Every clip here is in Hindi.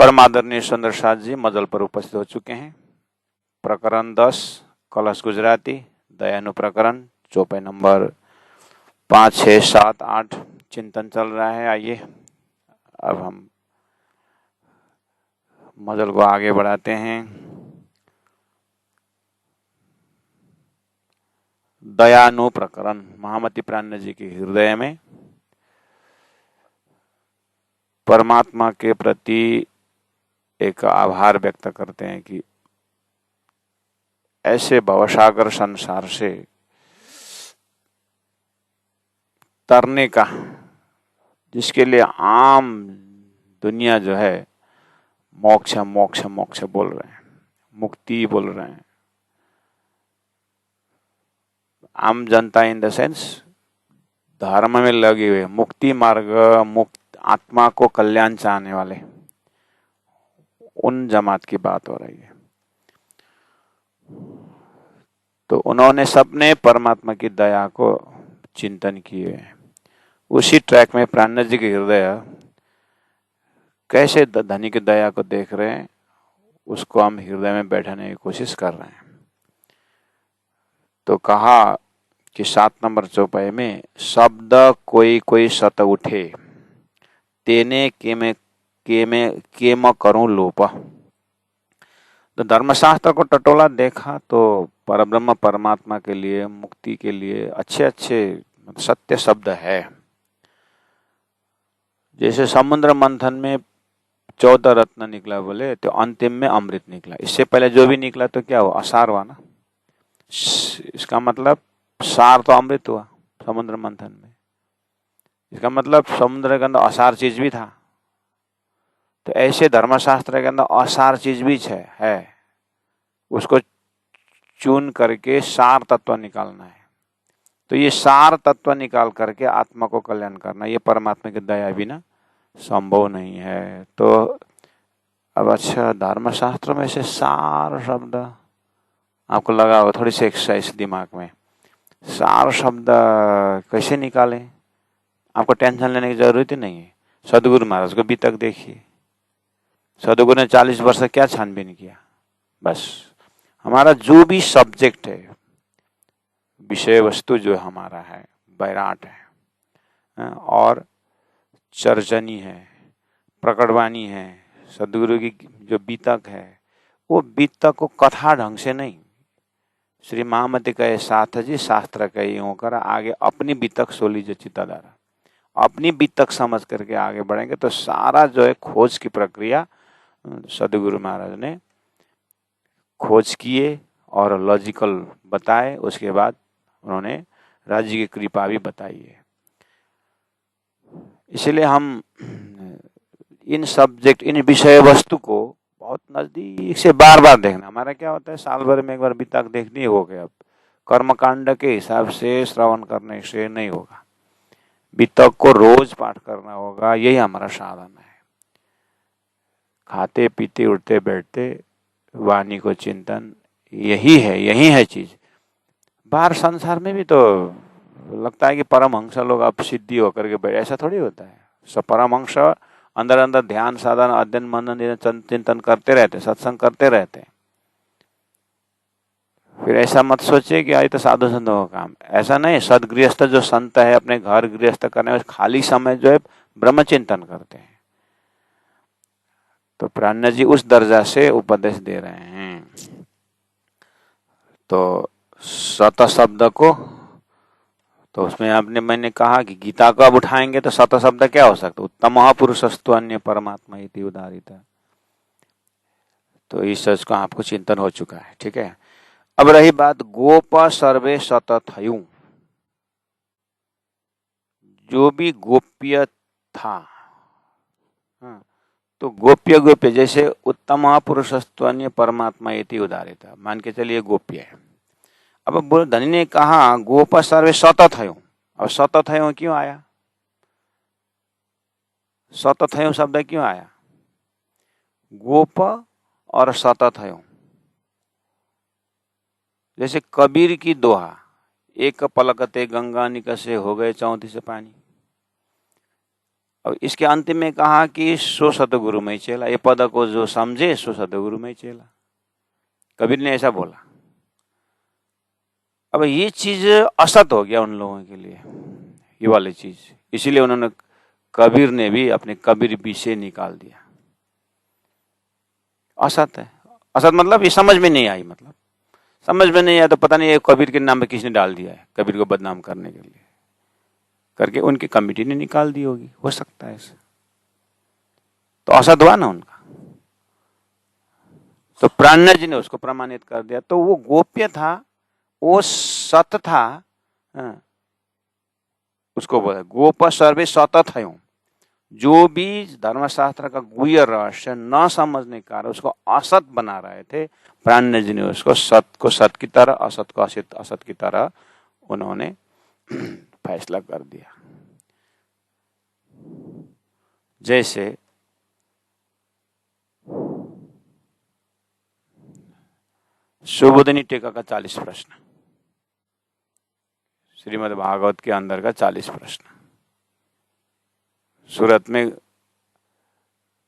परम आदरणीय सुंदर साथ जी मजल पर उपस्थित हो चुके हैं। प्रकरण 10 कलश गुजराती दयानु प्रकरण चौपाई नंबर 5, 6, 7, 8 चिंतन चल रहा है। आइए अब हम मजल को आगे बढ़ाते हैं। दयानु प्रकरण महामती प्राण जी के हृदय में परमात्मा के प्रति एक आभार व्यक्त करते हैं कि ऐसे भवसागर संसार से तरने का, जिसके लिए आम दुनिया जो है मोक्ष मोक्ष मोक्ष बोल रहे हैं, मुक्ति बोल रहे हैं। आम जनता इन द सेंस धर्म में लगे हुए, मुक्ति मार्ग, मुक्त आत्मा को कल्याण चाहने वाले, उन जमात की बात हो रही है। तो उन्होंने सबने परमात्मा की दया को चिंतन किए हैं। उसी ट्रैक में प्राण जी के हृदय कैसे धनी की दया को देख रहे हैं, उसको हम हृदय में बैठाने की कोशिश कर रहे हैं। तो कहा कि 7 नंबर चौपाई में शब्द कोई कोई सत उठे तेने केम करूं लोप। तो धर्मशास्त्र को टटोला देखा तो परब्रह्म परमात्मा के लिए, मुक्ति के लिए अच्छे अच्छे सत्य शब्द है। जैसे समुद्र मंथन में 14 रत्न निकला बोले तो अंतिम में अमृत निकला। इससे पहले जो भी निकला तो क्या हुआ, असार हुआ ना। इसका मतलब सार तो अमृत हुआ समुद्र मंथन में। इसका मतलब समुद्र के अंदर असार चीज भी था। तो ऐसे धर्मशास्त्र के अंदर असार चीज भी है, उसको चुन करके सार तत्व निकालना है। तो ये सार तत्व निकाल करके आत्मा को कल्याण करना, ये परमात्मा की दया बिना संभव नहीं है। तो अब अच्छा, धर्मशास्त्र में से सार शब्द आपको लगा हो, थोड़ी सी एक्सरसाइज दिमाग में, सार शब्द कैसे निकालें? आपको टेंशन लेने की जरूरत ही नहीं है। सदगुरु महाराज को भी तक देखिए, सदगुरु ने 40 वर्ष क्या छानबीन किया। बस हमारा जो भी सब्जेक्ट है, विषय वस्तु जो हमारा है, बैराट है और चर्चनी है, प्रकटवाणी है, सदगुरु की जो बीतक है, वो बीतक को कथा ढंग से नहीं, श्री महामती कहे साथ जी शास्त्र कही होकर आगे अपनी बीतक सोली जो चिताधारा, अपनी बीतक समझ करके आगे बढ़ेंगे तो सारा जो है खोज की प्रक्रिया सदगुरु महाराज ने खोज किए और लॉजिकल बताए। उसके बाद उन्होंने राज्य की कृपा भी बताई है। इसलिए हम इन सब्जेक्ट, इन विषय वस्तु को बहुत नजदीक से बार बार देखना। हमारा क्या होता है, साल भर में एक बार बीतक देखनी हो गया। अब कर्मकांड के हिसाब से श्रवण करने से नहीं होगा, बीतक को रोज पाठ करना होगा। यही हमारा साधन है। खाते पीते उठते बैठते वाणी को चिंतन, यही है चीज। बाहर संसार में भी तो लगता है कि परमहंस लोग अब सिद्धि होकर के बैठे, ऐसा थोड़ी होता है। सब परमहंस अंदर अंदर ध्यान साधन अध्ययन मनन चिंतन करते रहते, सत्संग करते रहते। फिर ऐसा मत सोचिए कि आज तो साधु संतों का काम, ऐसा नहीं। सदगृहस्थ जो संत है अपने घर गृहस्थ करने में खाली समय जो है ब्रह्म चिंतन करते हैं। तो प्राण जी उस दर्जा से उपदेश दे रहे हैं। तो सत शब्द को, तो उसमें मैंने कहा कि गीता को अब उठाएंगे तो सत शब्द क्या हो सकता है, उत्तम पुरुषस्तु अन्य परमात्मा इति उदारिता। तो इस चीज का आपको चिंतन हो चुका है, ठीक है। अब रही बात गोप सर्वे सत थयु, जो भी गोप्य था, तो गोप्य जैसे उत्तम पुरुषस्तु अन्य परमात्मा इति उदारिता, मान के चलिए गोप्य है। अब धनी ने कहा गोप सर्वे सतथयो। अब सतथयो क्यों आया, सतथयो शब्द क्यों आया? गोप और सतथयो, जैसे कबीर की दोहा, एक पलकते गंगा निकसे हो गए 34 से पानी। अब इसके अंतिम में कहा कि सो सतगुरु में चेला, ये पद को जो समझे सो सतगुरु में चेला, कबीर ने ऐसा बोला। अब ये चीज असत हो गया उन लोगों के लिए, ये वाली चीज, इसीलिए उन्होंने, कबीर ने भी अपने कबीर बी से निकाल दिया। असत है, असत मतलब ये समझ में नहीं आई, मतलब समझ में नहीं आया तो पता नहीं ये कबीर के नाम पे किसने डाल दिया है, कबीर को बदनाम करने के लिए करके उनकी कमिटी ने निकाल दी होगी, हो सकता है ऐसा। तो असत हुआ ना उनका, तो प्राणनाथ जी ने उसको प्रमाणित कर दिया। तो वो गोप्य था, वो सत था, उसको बोला गोप सर्वे सतत है। जो भी धर्मशास्त्र का गुह्य रहस्य न समझने के कारण उसको असत बना रहे थे, प्राणनाथ जी ने उसको सत को सत की तरह, असत को असत की तरह उन्होंने फैसला कर दिया। जैसे सुबोधिनी टीका का 40 प्रश्न, श्रीमद् भागवत के अंदर का 40 प्रश्न, सूरत में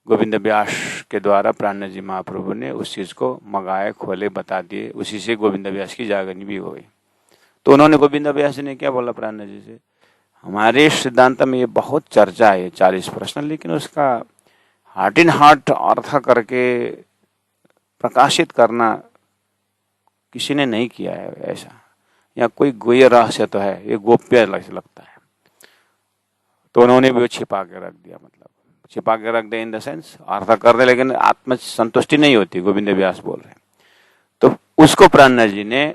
गोविंद व्यास के द्वारा प्राणनाथ जी महाप्रभु ने उस चीज को मंगाए, खोले, बता दिए, उसी से गोविंद व्यास की जागरणी भी हो गई। तो उन्होंने, गोविंद व्यास जी ने क्या बोला प्राणनाथ जी से, हमारे सिद्धांत में ये बहुत चर्चा है 40 प्रश्न, लेकिन उसका हार्ट इन हार्ट अर्थ करके प्रकाशित करना किसी ने नहीं किया है ऐसा, या कोई गुह्य रहस्य तो है, ये गोप्य लगता है। तो उन्होंने भी वो छिपा के रख दिया, मतलब छिपा के रख दे इन द सेंस अर्थ कर दे, लेकिन आत्म संतुष्टि नहीं होती, गोविंद व्यास बोल रहे हैं। तो उसको प्राणनाथ जी ने,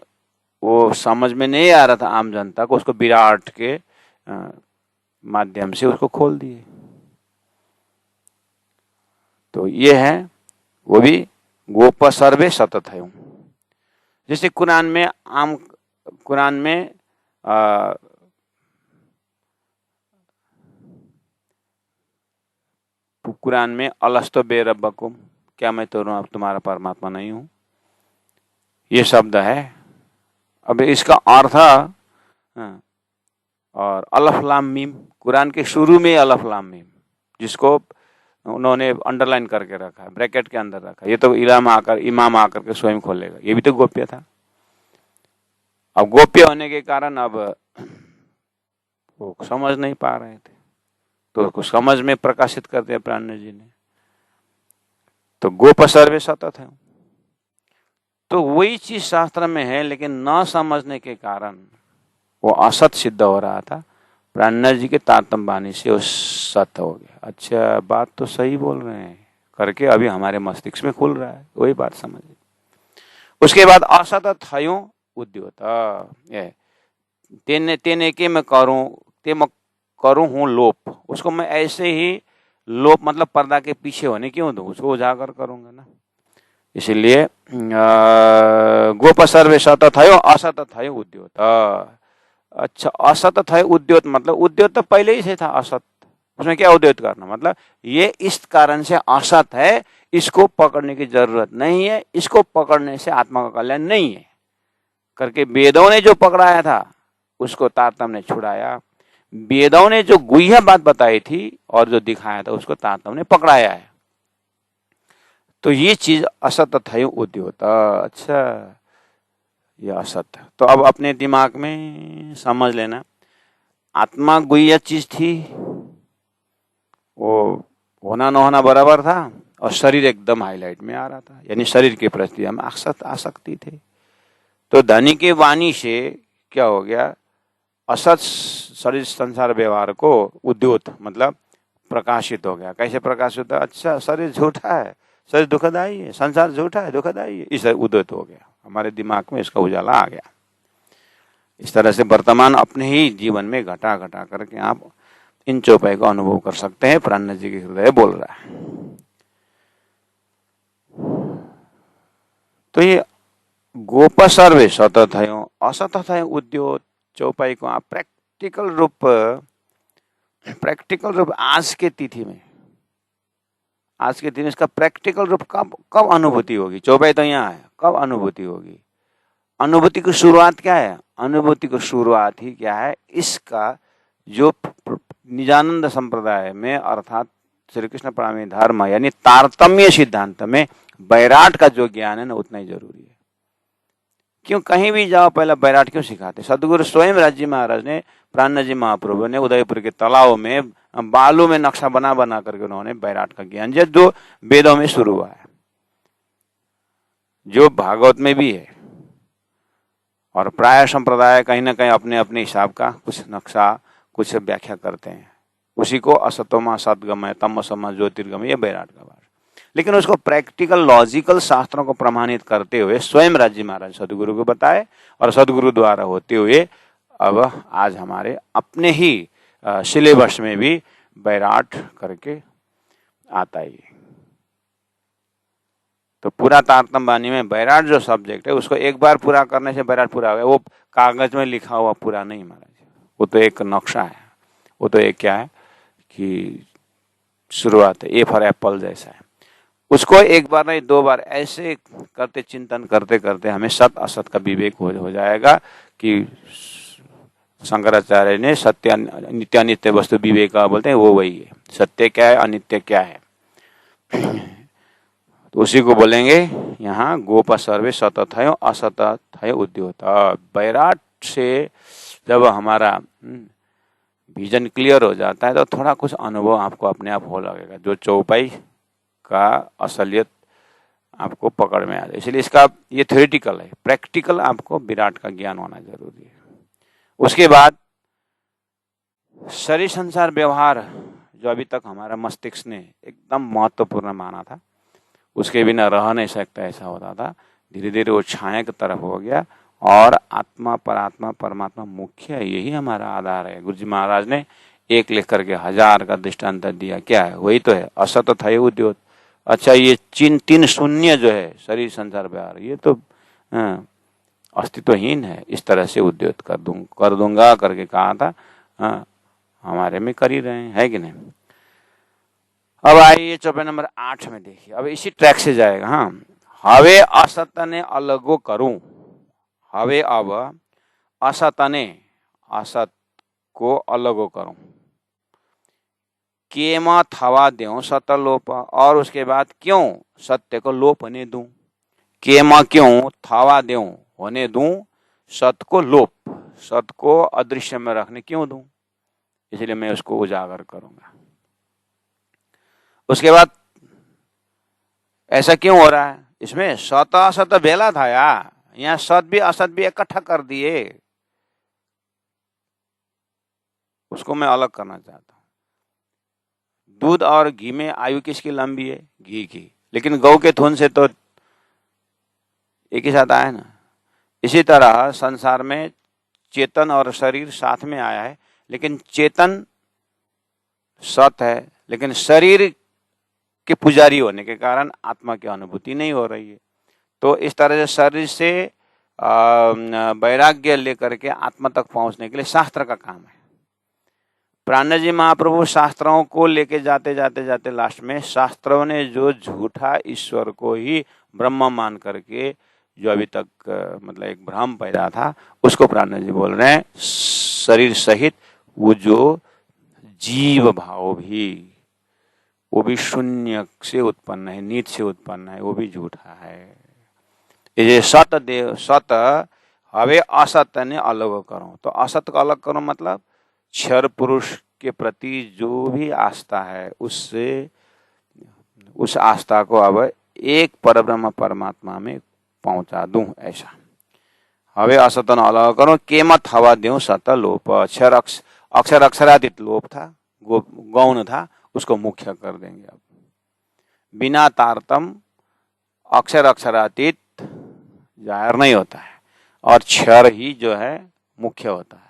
वो समझ में नहीं आ रहा था आम जनता को, उसको विराट के माध्यम से उसको खोल दिए। तो ये है, वो भी गोप सर्वे सतत है। जैसे कुरान में कुरान में अलस्तो बे रब्बकुम, क्या मैं तो अब तुम्हारा परमात्मा नहीं हूं, ये शब्द है। अब इसका अर्थ, और अलफ लाम मीम, कुरान के शुरू में अलफ लाम मीम, जिसको उन्होंने अंडरलाइन करके रखा है, ब्रैकेट के अंदर रखा, ये तो इमाम आकर के स्वयं खोलेगा, ये भी तो गोप्य था। अब गोप्य होने के कारण अब वो समझ नहीं पा रहे थे, तो उसको समझ में प्रकाशित कर दिया प्राणनाथ जी ने। तो गोप सर्वे सतत है, तो वही चीज शास्त्र में है, लेकिन न समझने के कारण वो असत सिद्ध हो रहा था। प्राणनाथ जी के तारतम्य वाणी से वो सत्य हो गया। अच्छा, बात तो सही बोल रहे हैं करके अभी हमारे मस्तिष्क में खुल रहा है, वही बात समझिए। उसके बाद असत थयो उद्योत, तेने के मैं करूं हूं लोप, उसको मैं ऐसे ही लोप मतलब पर्दा के पीछे होने क्यों दूं, उसको उजागर करूंगा ना। इसीलिए गोप सर्वे सत थयो असत थयो उद्योत। अच्छा, असत थयो उद्योत मतलब उद्योत तो पहले ही से था असत, उसमें क्या उद्योत करना, मतलब ये इस कारण से असत है, इसको पकड़ने की जरूरत नहीं है, इसको पकड़ने से आत्मा का कल्याण नहीं है करके वेदों ने जो पकड़ाया था उसको तारतम्य ने छुड़ाया। वेदों ने जो गुह्य बात बताई थी और जो दिखाया था उसको तारतम्य ने पकड़ाया है। तो ये चीज असत थयो उद्योत। अच्छा, ये असत। तो अब अपने दिमाग में समझ लेना, आत्मा गुह्य चीज थी, वो होना न होना बराबर था, और शरीर एकदम हाईलाइट में आ रहा था, यानी शरीर के प्रति हम आसक्ति थे। तो धनी के वाणी से क्या हो गया, असत शरीर संसार व्यवहार को उद्योत मतलब प्रकाशित हो गया। कैसे प्रकाशित होता है, अच्छा शरीर झूठा है, शरीर दुखदाई है, संसार झूठा है, दुखदाई है, इस उद्योत हो गया, हमारे दिमाग में इसका उजाला आ गया। इस तरह से वर्तमान अपने ही जीवन में घटा घटा करके आप इन चौपाई को अनुभव कर सकते हैं। प्राणनाथ जी के हृदय बोल रहा है। तो ये गोप सर्वे सतत है असतत है उद्योत चौपाई को आप प्रैक्टिकल रूप आज के तिथि में, आज के दिन इसका प्रैक्टिकल रूप कब अनुभूति होगी। चौपाई तो यहाँ है, कब अनुभूति होगी। अनुभूति की शुरुआत क्या है, अनुभूति की शुरुआत ही क्या है, इसका जो निजानंद संप्रदाय में अर्थात श्री कृष्ण परामी धर्म यानी तारतम्य सिद्धांत में बैराट का जो ज्ञान है ना उतना ही जरूरी है। क्यों कहीं भी जाओ पहले बैराट क्यों सिखाते? सदगुरु स्वयं राजी महाराज ने, प्राण जी महाप्रभु ने उदयपुर के तालाब में बालू में नक्शा बना बना करके उन्होंने बैराट का ज्ञान दिया, जो वेदों में शुरू हुआ है, जो भागवत में भी है। और प्राय संप्रदाय कहीं ना कहीं अपने अपने हिसाब का कुछ नक्शा कुछ व्याख्या करते हैं, उसी को असतोमा सदगमय तमसोमा ज्योतिर्गमय, ये बैराट का भाषा। लेकिन उसको प्रैक्टिकल लॉजिकल शास्त्रों को प्रमाणित करते हुए स्वयं राज्य महाराज सदगुरु को बताए और सदगुरु द्वारा होते हुए अब आज हमारे अपने ही सिलेबस में भी बैराट करके आता ही। तो पूरा तारतम्य बानी में बैराट जो सब्जेक्ट है उसको एक बार पूरा करने से बैराट पूरा हो गया। वो कागज में लिखा हुआ पूरा नहीं महाराज, वो तो एक नक्शा है, वो तो एक क्या है कि शुरुआत है, ए फॉर एप्पल जैसा है। उसको एक बार नहीं दो बार ऐसे करते चिंतन करते करते हमें सत असत का विवेक हो जाएगा कि शंकराचार्य ने सत्य नित्य अनित्य वस्तु विवेक बोलते हैं, वो वही है। सत्य क्या है, अनित्य क्या है, तो उसी को बोलेंगे यहाँ गोप सर्वे सतथयो असतथयो उद्योता। बैराट से जब हमारा विजन क्लियर हो जाता है तो थोड़ा कुछ अनुभव आपको अपने आप हो लगेगा, जो चौपाई का असलियत आपको पकड़ में आ जाए। इसलिए इसका ये थ्योरेटिकल है, प्रैक्टिकल आपको विराट का ज्ञान होना जरूरी है। उसके बाद शरीर संसार व्यवहार जो अभी तक हमारा मस्तिष्क ने एकदम महत्वपूर्ण माना था, उसके बिना रह नहीं सकता ऐसा होता था, धीरे धीरे वो छाया की तरफ हो गया और आत्मा परात्मा परमात्मा मुख्य है, यही हमारा आधार है। गुरु जी महाराज ने एक लिख करके 1000 का दृष्टांत दिया, क्या है, वही तो है असत थय उद्योत। अच्छा, ये तीन शून्य जो है शरीर संसार व्यवहार, ये तो अस्तित्वहीन है, इस तरह से उद्योत कर दूंगा करके कहा था। हमारे में कर ही रहे हैं, है कि नहीं। अब आइए चौपाई नंबर 8 में देखिए, अब इसी ट्रैक से जाएगा। हाँ, हवे असतने अलगो करूं, हवे अब असतने असत को अलगो करूं, केमा थवा देऊं सतलोप, और उसके बाद क्यों सत्य को लोप होने दूं, केमा क्यों थवा देऊं होने दूं, सत को लोप सत को अदृश्य में रखने क्यों दूं, इसलिए मैं उसको उजागर करूंगा। उसके बाद ऐसा क्यों हो रहा है, इसमें सत असत बेला था यार, यहाँ सत भी असत भी इकट्ठा कर दिए, उसको मैं अलग करना चाहता हूं। दूध और घी में आयु किसकी लंबी है, घी की, लेकिन गौ के थून से तो एक ही साथ आया ना। इसी तरह संसार में चेतन और शरीर साथ में आया है, लेकिन चेतन सत है, लेकिन शरीर के पुजारी होने के कारण आत्मा की अनुभूति नहीं हो रही है। तो इस तरह से शरीर से वैराग्य लेकर के आत्मा तक पहुंचने के लिए शास्त्र का काम है। प्राण जी महाप्रभु शास्त्रों को लेके जाते जाते जाते लास्ट में शास्त्रों ने जो झूठा ईश्वर को ही ब्रह्म मान करके जो अभी तक मतलब एक भ्रम पैदा था, उसको प्राण जी बोल रहे हैं शरीर सहित वो जो जीव भाव भी, वो भी शून्य से उत्पन्न है, नीच से उत्पन्न है, वो भी झूठा है। ये सत देव सत हवे असत ने अलग करो, तो असत को अलग करो मतलब क्षर पुरुष के प्रति जो भी आस्था है उससे उस आस्था को अब एक परब्रह्म परमात्मा में पहुंचा दूं, ऐसा। हवे असत न अलग करो, केमत हवा देऊं सत लोप, अक्षर अक्षरातीत लोप था, गौण था, उसको मुख्य कर देंगे। अब बिना तारतम अक्षर अक्षरातीत जाहिर नहीं होता है और क्षर ही जो है मुख्य होता है।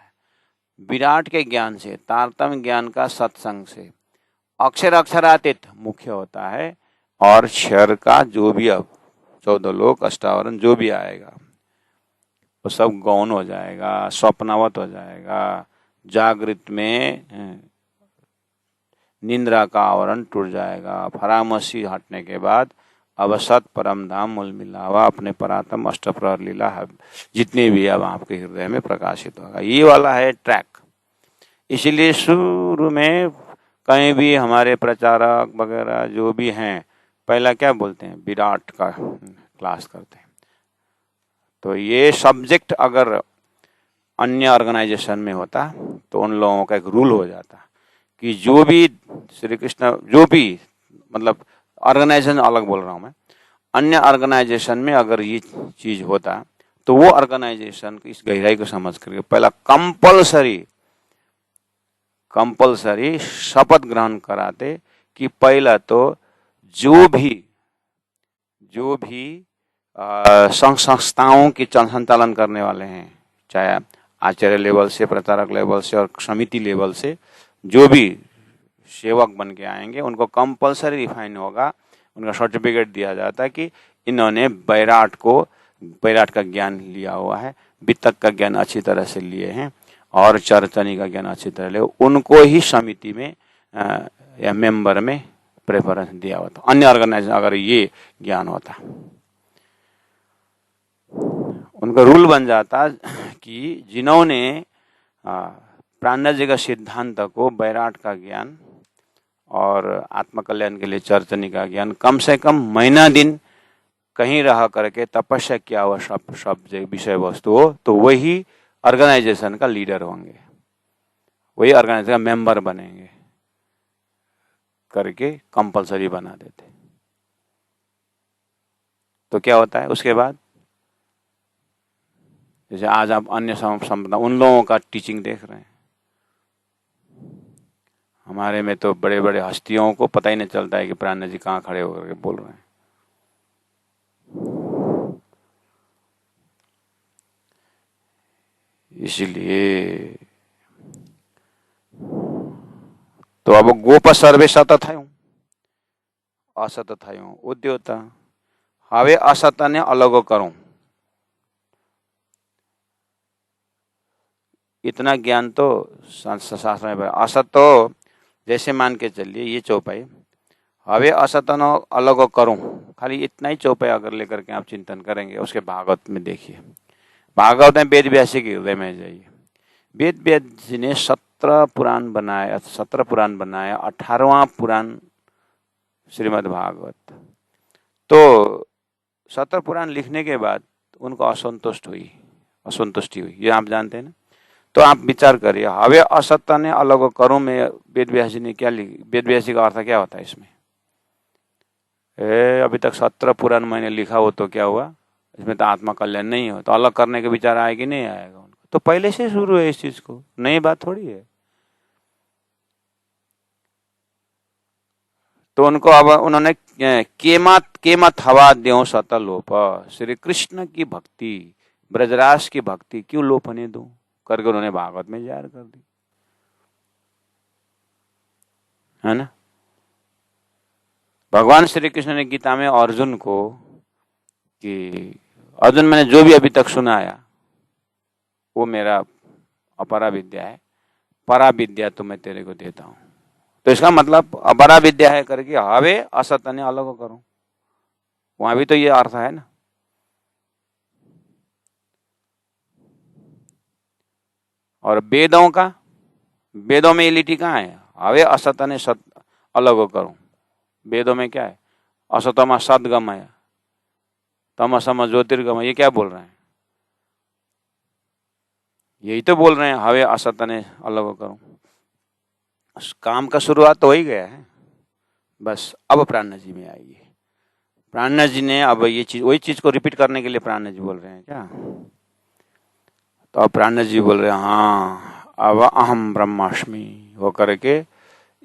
विराट के ज्ञान से, तारतम ज्ञान का सत्संग से अक्षर अक्षरातीत मुख्य होता है और क्षर का जो भी अब 14 लोक अष्टावरण जो भी आएगा वो सब गौण हो जाएगा, स्वप्नावत हो जाएगा। जागृत में निंद्रा का आवरण टूट जाएगा। फरामसी हटने के बाद अब सत परम धाम मूल मिलावा अपने परातम अष्टप्रहर लीला है जितने भी अब आपके हृदय में प्रकाशित होगा। ये वाला है ट्रैक। इसीलिए शुरू में कहीं भी हमारे प्रचारक वगैरह जो भी हैं, पहला क्या बोलते हैं, विराट का क्लास करते हैं। तो ये सब्जेक्ट अगर अन्य ऑर्गेनाइजेशन में होता तो उन लोगों का एक रूल हो जाता कि जो भी श्री कृष्ण, जो भी मतलब ऑर्गेनाइजेशन अलग बोल रहा हूं मैं, अन्य ऑर्गेनाइजेशन में अगर ये चीज होता तो वो ऑर्गेनाइजेशन इस गहराई को समझ करके पहला कंपलसरी शपथ ग्रहण कराते कि पहला तो जो भी संस्थाओं की संचालन करने वाले हैं, चाहे आचार्य लेवल से, प्रचारक लेवल से और समिति लेवल से जो भी सेवक बन के आएंगे, उनको कंपलसरी रिफाइन होगा, उनका सर्टिफिकेट दिया जाता है कि इन्होंने बैराट का ज्ञान लिया हुआ है, वितक का ज्ञान अच्छी तरह से लिए हैं और चरचनी का ज्ञान अच्छी तरह ले, उनको ही समिति में या मेंबर में प्रेफरेंस दिया होता। अन्य ऑर्गेनाइजेशन अगर ये ज्ञान होता, उनका रूल बन जाता कि जिन्होंने प्राणनाथ जी का सिद्धांत को, बैराट का ज्ञान और आत्मकल्याण के लिए चरचनी का ज्ञान कम से कम महीना दिन कहीं रह करके तपस्या किया हुआ सब विषय वस्तु हो, तो वही ऑर्गेनाइजेशन का लीडर होंगे, वही ऑर्गेनाइजेशन का मेंबर बनेंगे करके कंपलसरी बना देते। तो क्या होता है उसके बाद, जैसे आज आप अन्य संप्रदाय उन लोगों का टीचिंग देख रहे हैं, हमारे में तो बड़े बड़े हस्तियों को पता ही नहीं चलता है कि प्राणनाथ जी कहाँ खड़े होकर के बोल रहे हैं। इसलिए तो अब गोप सर्वे सतथायूं असतथायूं उद्योता हवे असतने अलग करूं, इतना ज्ञान तो शास्त्र में। असत तो जैसे मान के चलिए ये चौपाई, हवे असतनो अलग करूं, खाली इतना ही चौपाई अगर लेकर के आप चिंतन करेंगे, उसके भागवत में देखिए, भागवत में वेद व्यासी के हृदय में जाइए, वेद व्यासी ने 17 पुराण बनाया, 18वां पुराण श्रीमद् भागवत। तो 17 पुराण लिखने के बाद उनको असंतुष्टि हुई, ये आप जानते हैं ना। तो आप विचार करिए, हवे असत्य ने अलग करूं में वेद व्यासी ने क्या लिखा, वेद व्यासी का अर्थ क्या होता है इसमें? अभी तक 17 पुराण मैंने लिखा हो तो क्या हुआ, इसमें तो आत्मा कल्याण नहीं हो, तो अलग करने का विचार आएगा कि नहीं आएगा उनको? तो पहले से शुरू है इस चीज को, नई बात थोड़ी है। तो उनको अब उन्होंने केमत हवा देव सत लोप, श्री कृष्ण की भक्ति, ब्रजराज की भक्ति क्यों लोप होने दूं करके उन्होंने भागवत में जाहिर कर दी, है ना। भगवान श्री कृष्ण ने गीता में अर्जुन को कि अर्जुन, मैंने जो भी अभी तक सुनाया वो मेरा अपरा विद्या है, परा विद्या तो मैं तेरे को देता हूं। तो इसका मतलब अपरा विद्या है करके हवे असत ने अलग करो, वहां भी तो ये अर्थ है ना। और वेदों में ये लिटी कहाँ है, हवे असत ने सत अलग करो। वेदों में क्या है, असतमा सदगमय तमसम ज्योतिर्गमय, ये क्या बोल रहे हैं? यही तो बोल रहे हैं, हवे असत ने अलग करो। काम का शुरुआत तो हो ही गया है। बस अब प्राणनाथ जी में आइए, प्राणनाथ जी ने अब ये चीज, वही चीज को रिपीट करने के लिए प्राणनाथ जी बोल रहे हैं क्या? तो अब प्राणनाथ जी बोल रहे हैं, हाँ अब अहम ब्रह्मास्मि हो करके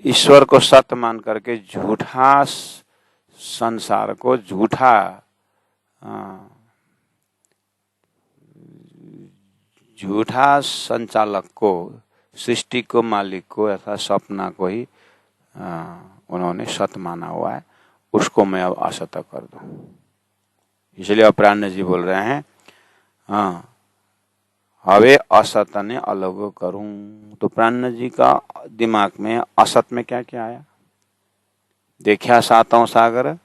ईश्वर को सत्य मान करके झूठा संसार को, झूठा संचालक को, सृष्टि को, मालिक को अर्थात सपना को ही उन्होंने सत्य माना हुआ है, उसको मैं अब असत कर दूं। इसलिए अब प्राणनाथ जी बोल रहे हैं, हाँ हवे असत ने अलग करूं। तो प्राणनाथ जी का दिमाग में असत में क्या क्या आया? देखा सातों सागर,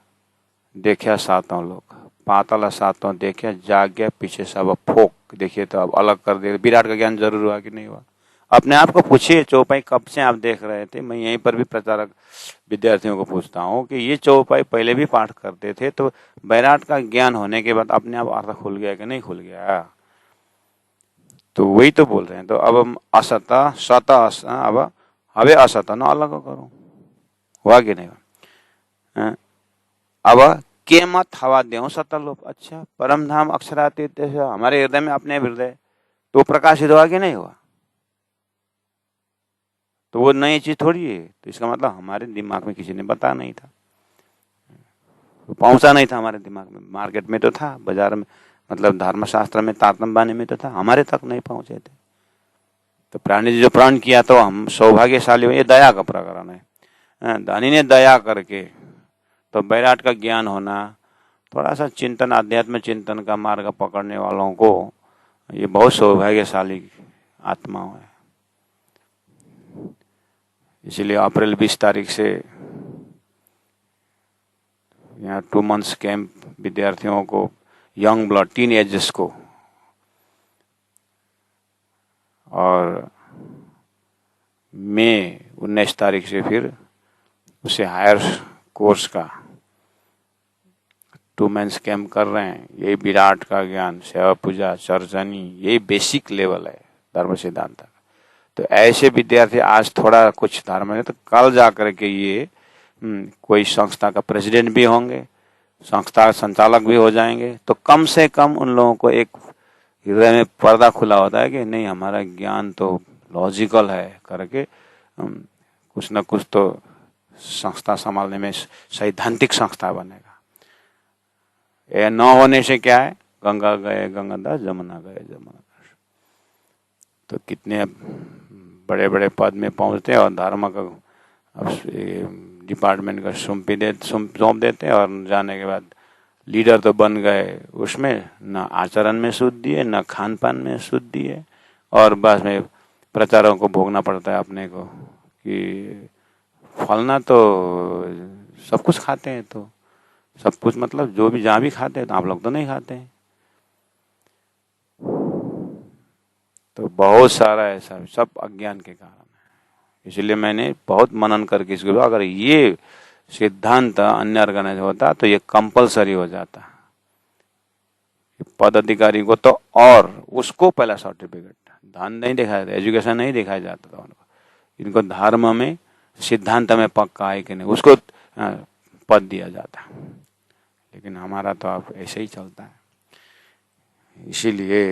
देखा सातों लोक, पाताल सातों देखे, जाग गया पीछे सब फोक। देखिए तो अब अलग कर दे, विराट का ज्ञान जरूर हुआ कि नहीं हुआ? अपने आप को पूछिए, चौपाई कब से आप देख रहे थे? मैं यहीं पर भी प्रचारक विद्यार्थियों को पूछता हूँ कि ये चौपाई पहले भी पाठ करते थे, तो बैराट का ज्ञान होने के बाद अपने आप अर्थ खुल गया कि नहीं खुल गया? तो वही तो बोल रहे हैं। तो अब हम असत सत अब हवे असत न अलग करो, हुआ कि नहीं? अब के मत हवा देव सतलोप। अच्छा, परम धाम अक्षरातीत हमारे हृदय में, अपने हृदय तो प्रकाशित हुआ कि नहीं हुआ? तो वो नई चीज थोड़ी है। तो इसका मतलब हमारे दिमाग में किसी ने बताया नहीं था, पहुंचा नहीं था हमारे दिमाग में। मार्केट में तो था, बाजार में, मतलब धर्मशास्त्र में, तारतम्य बानी में तो था, हमारे तक नहीं पहुंचे थे। तो प्राणी जी जो प्रण किया, तो हम सौभाग्यशाली हुए। ये दया का प्रकरण है। दानी ने दया करके, तो बैराट का ज्ञान होना, थोड़ा सा चिंतन, आध्यात्म चिंतन का मार्ग पकड़ने वालों को ये बहुत सौभाग्यशाली आत्माओं है। इसीलिए अप्रैल 20 तारीख से यहाँ 2 मंथ्स कैंप विद्यार्थियों को, यंग ब्लड, टीन एजर्स को, और मई 19 तारीख से फिर उसे हायर कोर्स का 2 मंथ्स कैंप कर रहे हैं। यही विराट का ज्ञान, सेवा पूजा, चर्चनी, यही बेसिक लेवल है धर्म सिद्धांत का। तो ऐसे विद्यार्थी आज थोड़ा कुछ धर्म है, तो कल जाकर के ये कोई संस्था का प्रेसिडेंट भी होंगे, संस्था संचालक भी हो जाएंगे। तो कम से कम उन लोगों को एक हृदय में पर्दा खुला होता है कि नहीं, हमारा ज्ञान तो लॉजिकल है करके कुछ न कुछ तो संस्था संभालने में सैद्धांतिक संस्था बनेगा। ये न होने से क्या है, गंगा गए गंगादास, जमुना गए जमुनादास। तो कितने बड़े बड़े पद में पहुंचते हैं और धर्म का डिपार्टमेंट का सौंप देते हैं, और जाने के बाद लीडर तो बन गए, उसमें न आचरण में शुद्धि है, न खान पान में शुद्धि है, और बस में प्रचारों को भोगना पड़ता है अपने को कि फलना तो सब कुछ खाते हैं। तो सब कुछ मतलब जो भी जहाँ भी खाते हैं, तो आप लोग तो नहीं खाते हैं। तो बहुत सारा ऐसा सब अज्ञान के कारण है। इसलिए मैंने बहुत मनन करके इसको, अगर ये सिद्धांत अन्य ऑर्गेनाइज होता तो ये कंपलसरी हो जाता पद अधिकारी को, तो और उसको पहला सर्टिफिकेट, धन नहीं दिखाया जाता, एजुकेशन नहीं दिखाया जाता था उनको। इनको धर्म में, सिद्धांत में पक्का है कि नहीं, उसको पद दिया जाता। लेकिन हमारा तो अब ऐसे ही चलता है। इसीलिए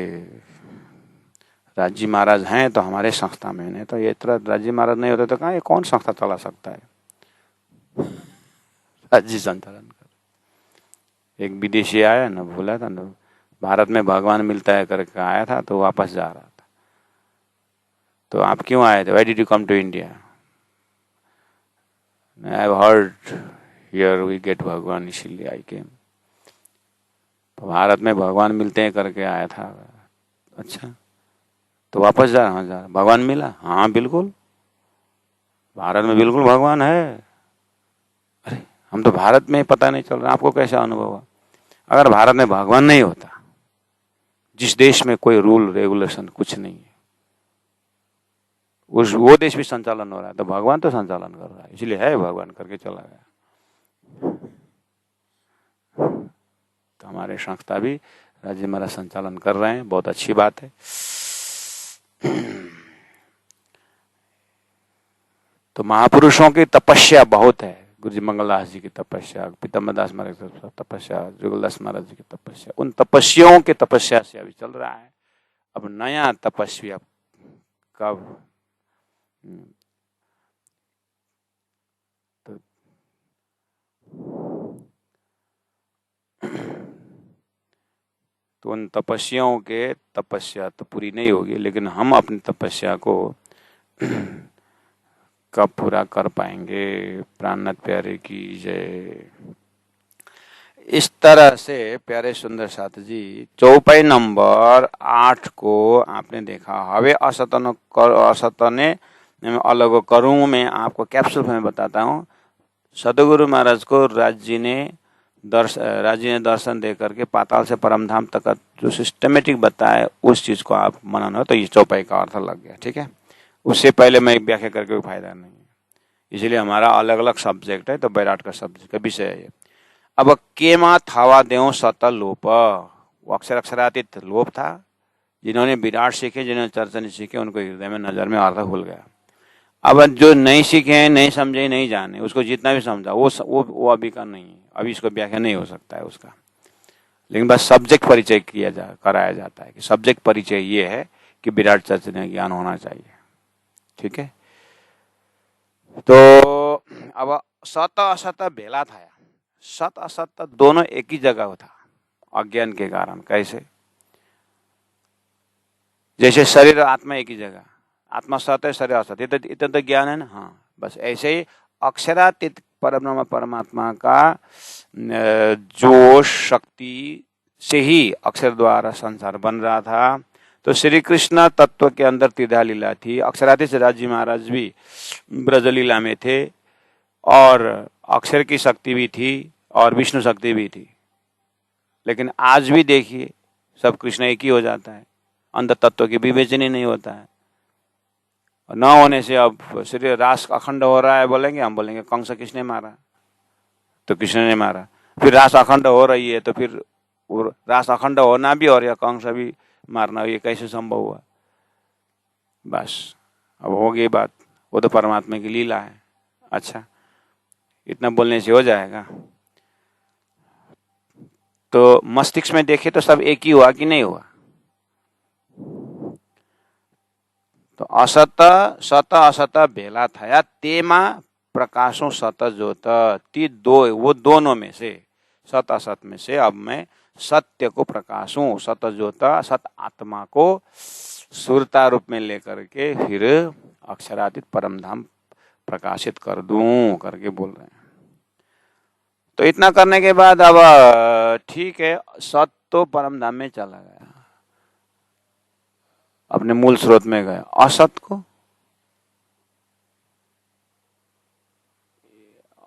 राजी महाराज हैं तो हमारे संस्था में, नहीं तो ये तरह राजी महाराज नहीं होते तो कहाँ ये कौन संस्था चला सकता है? राज्य संचालन कर। एक विदेशी आया ना, बोला था ना, भारत में भगवान मिलता है करके आया था, तो वापस जा रहा था। तो आप क्यों आए थे? Why did you come to India? I have heard here we get भगवान, इसीलिए आई केम। तो भारत में भगवान मिलते हैं करके आया था। अच्छा, तो वापस जा रहा हूँ। भगवान मिला? हाँ बिल्कुल, भारत में बिल्कुल भगवान है। अरे हम तो भारत में पता नहीं चल रहा, आपको कैसा अनुभव हुआ? अगर भारत में भगवान नहीं होता, जिस देश में कोई रूल रेगुलेशन कुछ नहीं है, वो देश भी संचालन हो रहा है, तो भगवान तो संचालन कर रहा है, इसलिए है भगवान करके चला गया। तो हमारे संस्था भी राज्य महाराज संचालन कर रहे हैं, बहुत अच्छी बात है। तो महापुरुषों की तपस्या बहुत है। गुरु जी मंगलदास जी की तपस्या, पीताम्बर दास महाराज की तपस्या, जुगलदास महाराज जी की तपस्या, उन तपस्याओं की तपस्या से अभी चल रहा है। अब नया तपस्वी अब कब? तो उन तपस्याओं के तपस्या तो पूरी नहीं होगी, लेकिन हम अपनी तपस्या को कब पूरा कर पाएंगे? प्राणनाथ प्यारे की जय। इस तरह से प्यारे सुंदर साथ जी, चौपाई नंबर 8 को आपने देखा। हवे असतने अलग करूं, मैं आपको कैप्सूल में बताता हूँ। सदगुरु महाराज को राज जी ने दर्शन दे करके पाताल से परमधाम तक जो सिस्टमेटिक बताया, उस चीज को आप मनन हो तो ये चौपाई का अर्थ लग गया। ठीक है, उससे पहले मैं व्याख्या करके कोई फायदा नहीं है। इसलिए हमारा अलग अलग सब्जेक्ट है, तो बैराट का सब्जेक्ट का विषय है ये। अब केमा थावा देव सत लोप, वो अक्षर अक्षरातीत लोप था। जिन्होंने विराट सीखे, जिन्होंने चर्चा नहीं सीखे, उनको हृदय में नजर में अर्थ खुल गया। अब जो नहीं सीखे, नहीं समझे, नहीं जाने, उसको जितना भी समझा वो अभी का नहीं है, अभी इसको व्याख्या नहीं हो सकता है उसका। लेकिन बस सब्जेक्ट परिचय कराया जाता है कि सब्जेक्ट परिचय ये है कि विराट चर्चा ज्ञान होना चाहिए। ठीक है। तो अब सत असत भेला था, सत असत दोनों एक ही जगह था अज्ञान के कारण। कैसे? जैसे शरीर और आत्मा एक ही जगह, आत्मा सत है, शरीर असत, इतना तो ज्ञान है ना। हाँ, बस ऐसे ही अक्षरातीत परब्रह्म परमात्मा का जो शक्ति से ही अक्षर द्वारा संसार बन रहा था। तो श्री कृष्ण तत्व के अंदर त्रिधा लीला थी। अक्षरातीत से राजी महाराज भी ब्रजलीला में थे, और अक्षर की शक्ति भी थी और विष्णु शक्ति भी थी। लेकिन आज भी देखिए, सब कृष्ण एक ही हो जाता है, अंदर तत्व की विवेचन ही नहीं होता है। न होने से अब श्री रास अखंड हो रहा है, बोलेंगे हम, बोलेंगे कंस किसने मारा? तो कृष्ण ने मारा। फिर रास अखंड हो रही है, तो फिर रास अखंड होना भी और या कंस भी मारना, ये कैसे संभव हुआ? बस अब हो गई बात, वो तो परमात्मा की लीला है। अच्छा, इतना बोलने से हो जाएगा? तो मस्तिष्क में देखे तो सब एक ही हुआ कि नहीं हुआ? तो असत सत असत भेला था, तेमा प्रकाशों सत जोत, ती दो, वो दोनों में से, सत असत में से अब मैं सत्य को प्रकाशूं, सत ज्योत सत आत्मा को सुरता रूप में लेकर के फिर अक्षरातीत परमधाम प्रकाशित कर दूं करके बोल रहे हैं। तो इतना करने के बाद अब ठीक है, सत तो परमधाम में चला गया, अपने मूल स्रोत में गया।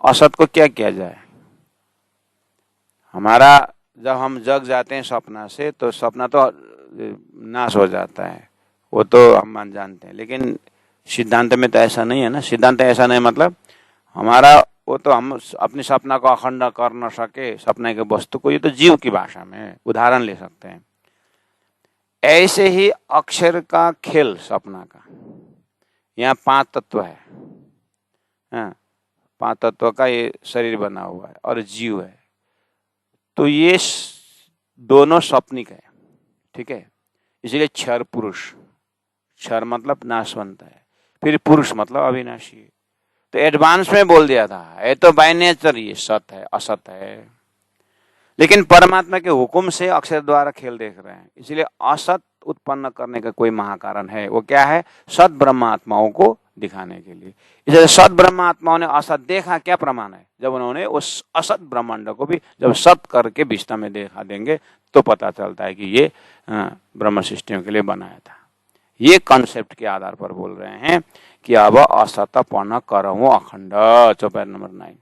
असत को क्या किया जाए? हमारा जब हम जग जाते हैं सपना से, तो सपना तो नाश हो जाता है, वो तो हम मान जानते हैं। लेकिन सिद्धांत में तो ऐसा नहीं है ना। सिद्धांत ऐसा नहीं मतलब हमारा वो तो हम अपने सपना को अखंड कर न सके, सपने के वस्तु को, ये तो जीव की भाषा में उदाहरण ले सकते हैं। ऐसे ही अक्षर का खेल सपना का, यहाँ 5 तत्व है, हाँ, 5 तत्व का ये शरीर बना हुआ है और जीव है। तो ये दोनों स्वप्निक है। ठीक है। इसलिए क्षर पुरुष, क्षर मतलब नाशवंत है, फिर पुरुष मतलब अविनाशी है। तो एडवांस में बोल दिया था, ये तो बाय नेचर ये सत है, असत है। लेकिन परमात्मा के हुक्म से अक्षर द्वारा खेल देख रहे हैं, इसलिए असत उत्पन्न करने का कोई महाकारण है। वो क्या है? सत ब्रह्मात्माओं को दिखाने के लिए। इसलिए सत ब्रह्मात्माओं ने असत देखा, क्या प्रमाण है? जब उन्होंने उस असत ब्रह्मांड को भी जब सत करके विष्टा में देखा देंगे, तो पता चलता है कि ये ब्रह्म सृष्टियों के लिए बनाया था। ये कॉन्सेप्ट के आधार पर बोल रहे हैं कि अब असतपन करहूं अखंड। चौपाई नंबर 9,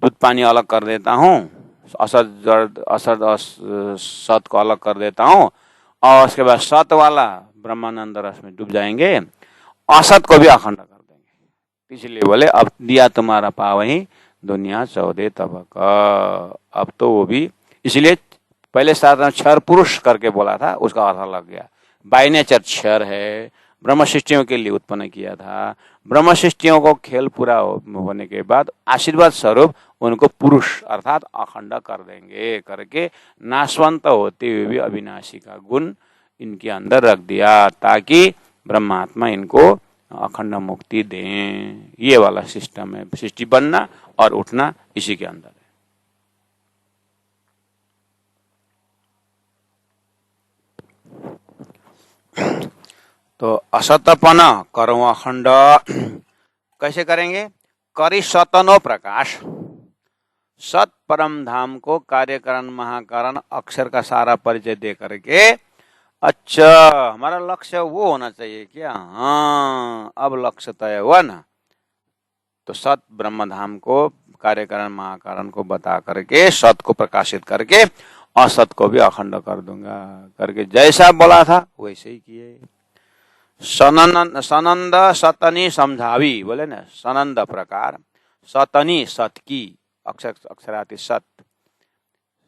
दूध पानी अलग कर देता हूँ, असत जड़ असत सत को अलग कर देता हूँ, और उसके बाद सत वाला ब्रह्मानंद रस में डूब जाएंगे, असत को भी अखंड कर देंगे। इसलिए बोले अब दिया तुम्हारा पावही दुनिया 14 तबक। अब तो वो भी, इसलिए पहले साधारण क्षर पुरुष करके बोला था, उसका अर्थ लग गया। बाय नेचर क्षर है, ब्रह्म सृष्टियों के लिए उत्पन्न किया था। ब्रह्म सृष्टियों को खेल पूरा होने के बाद आशीर्वाद स्वरूप उनको पुरुष अर्थात अखंड कर देंगे करके नाशवंत होते हुए भी अविनाशी का गुण इनके अंदर रख दिया, ताकि ब्रह्मात्मा इनको अखंड मुक्ति दें। ये वाला सिस्टम है, सृष्टि बनना और उठना इसी के अंदर है। तो असतपना करो अखंड कैसे करेंगे? करी सतनो प्रकाश, सत परम धाम को कार्यकरण महाकरण अक्षर का सारा परिचय दे करके, अच्छा हमारा लक्ष्य वो होना चाहिए क्या? हाँ, अब लक्ष्य तय हुआ ना। तो सत ब्रह्म धाम को कार्यकरण महाकरण को बता करके, सत को प्रकाशित करके, असत को भी अखंड कर दूंगा करके जैसा बोला था वैसे ही किए। सनंद सतनी समझावी, बोले ना, सनंद प्रकार, सतनी सत की, अक्षर अक्षराति सत,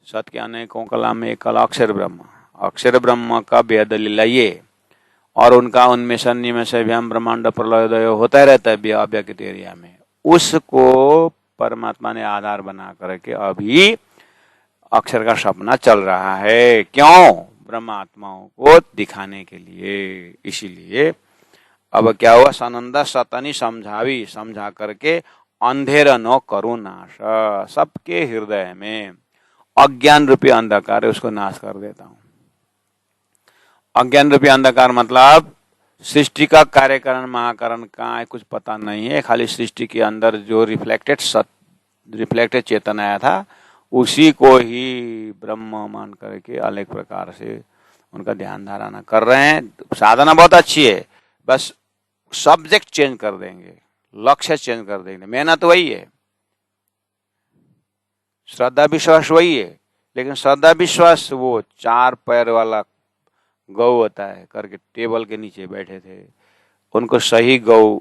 सत के अनेकों कला में एक कला अक्षर ब्रह्म, अक्षर ब्रह्म का भेद लिलाइए और उनका उन्मेषण निमेष व्याम ब्रह्मांड प्रलयोदय होता रहता है अव्यक्त एरिया में, उसको परमात्मा ने आधार बना करके अभी अक्षर का सपना चल रहा है। क्यों? ब्रह्मात्माओं को दिखाने के लिए। इसीलिए अब क्या हुआ, सनंद सतनी समझावी, समझा करके अंधेर न करो नाश, सबके हृदय में अज्ञान रूपी अंधकार है उसको नाश कर देता हूं। अज्ञान रूपी अंधकार मतलब सृष्टि का कार्यकरण महाकरण कहाँ है कुछ पता नहीं है, खाली सृष्टि के अंदर जो रिफ्लेक्टेड चेतन आया था उसी को ही ब्रह्म मान करके अलग प्रकार से उनका ध्यान धारणा कर रहे हैं। साधना बहुत अच्छी है, बस सब्जेक्ट चेंज कर देंगे, लक्ष्य चेंज कर देंगे, मेहनत वही है, श्रद्धा विश्वास वही है, लेकिन श्रद्धा विश्वास वो 4 पैर वाला गौ होता है करके टेबल के नीचे बैठे थे, उनको सही गौ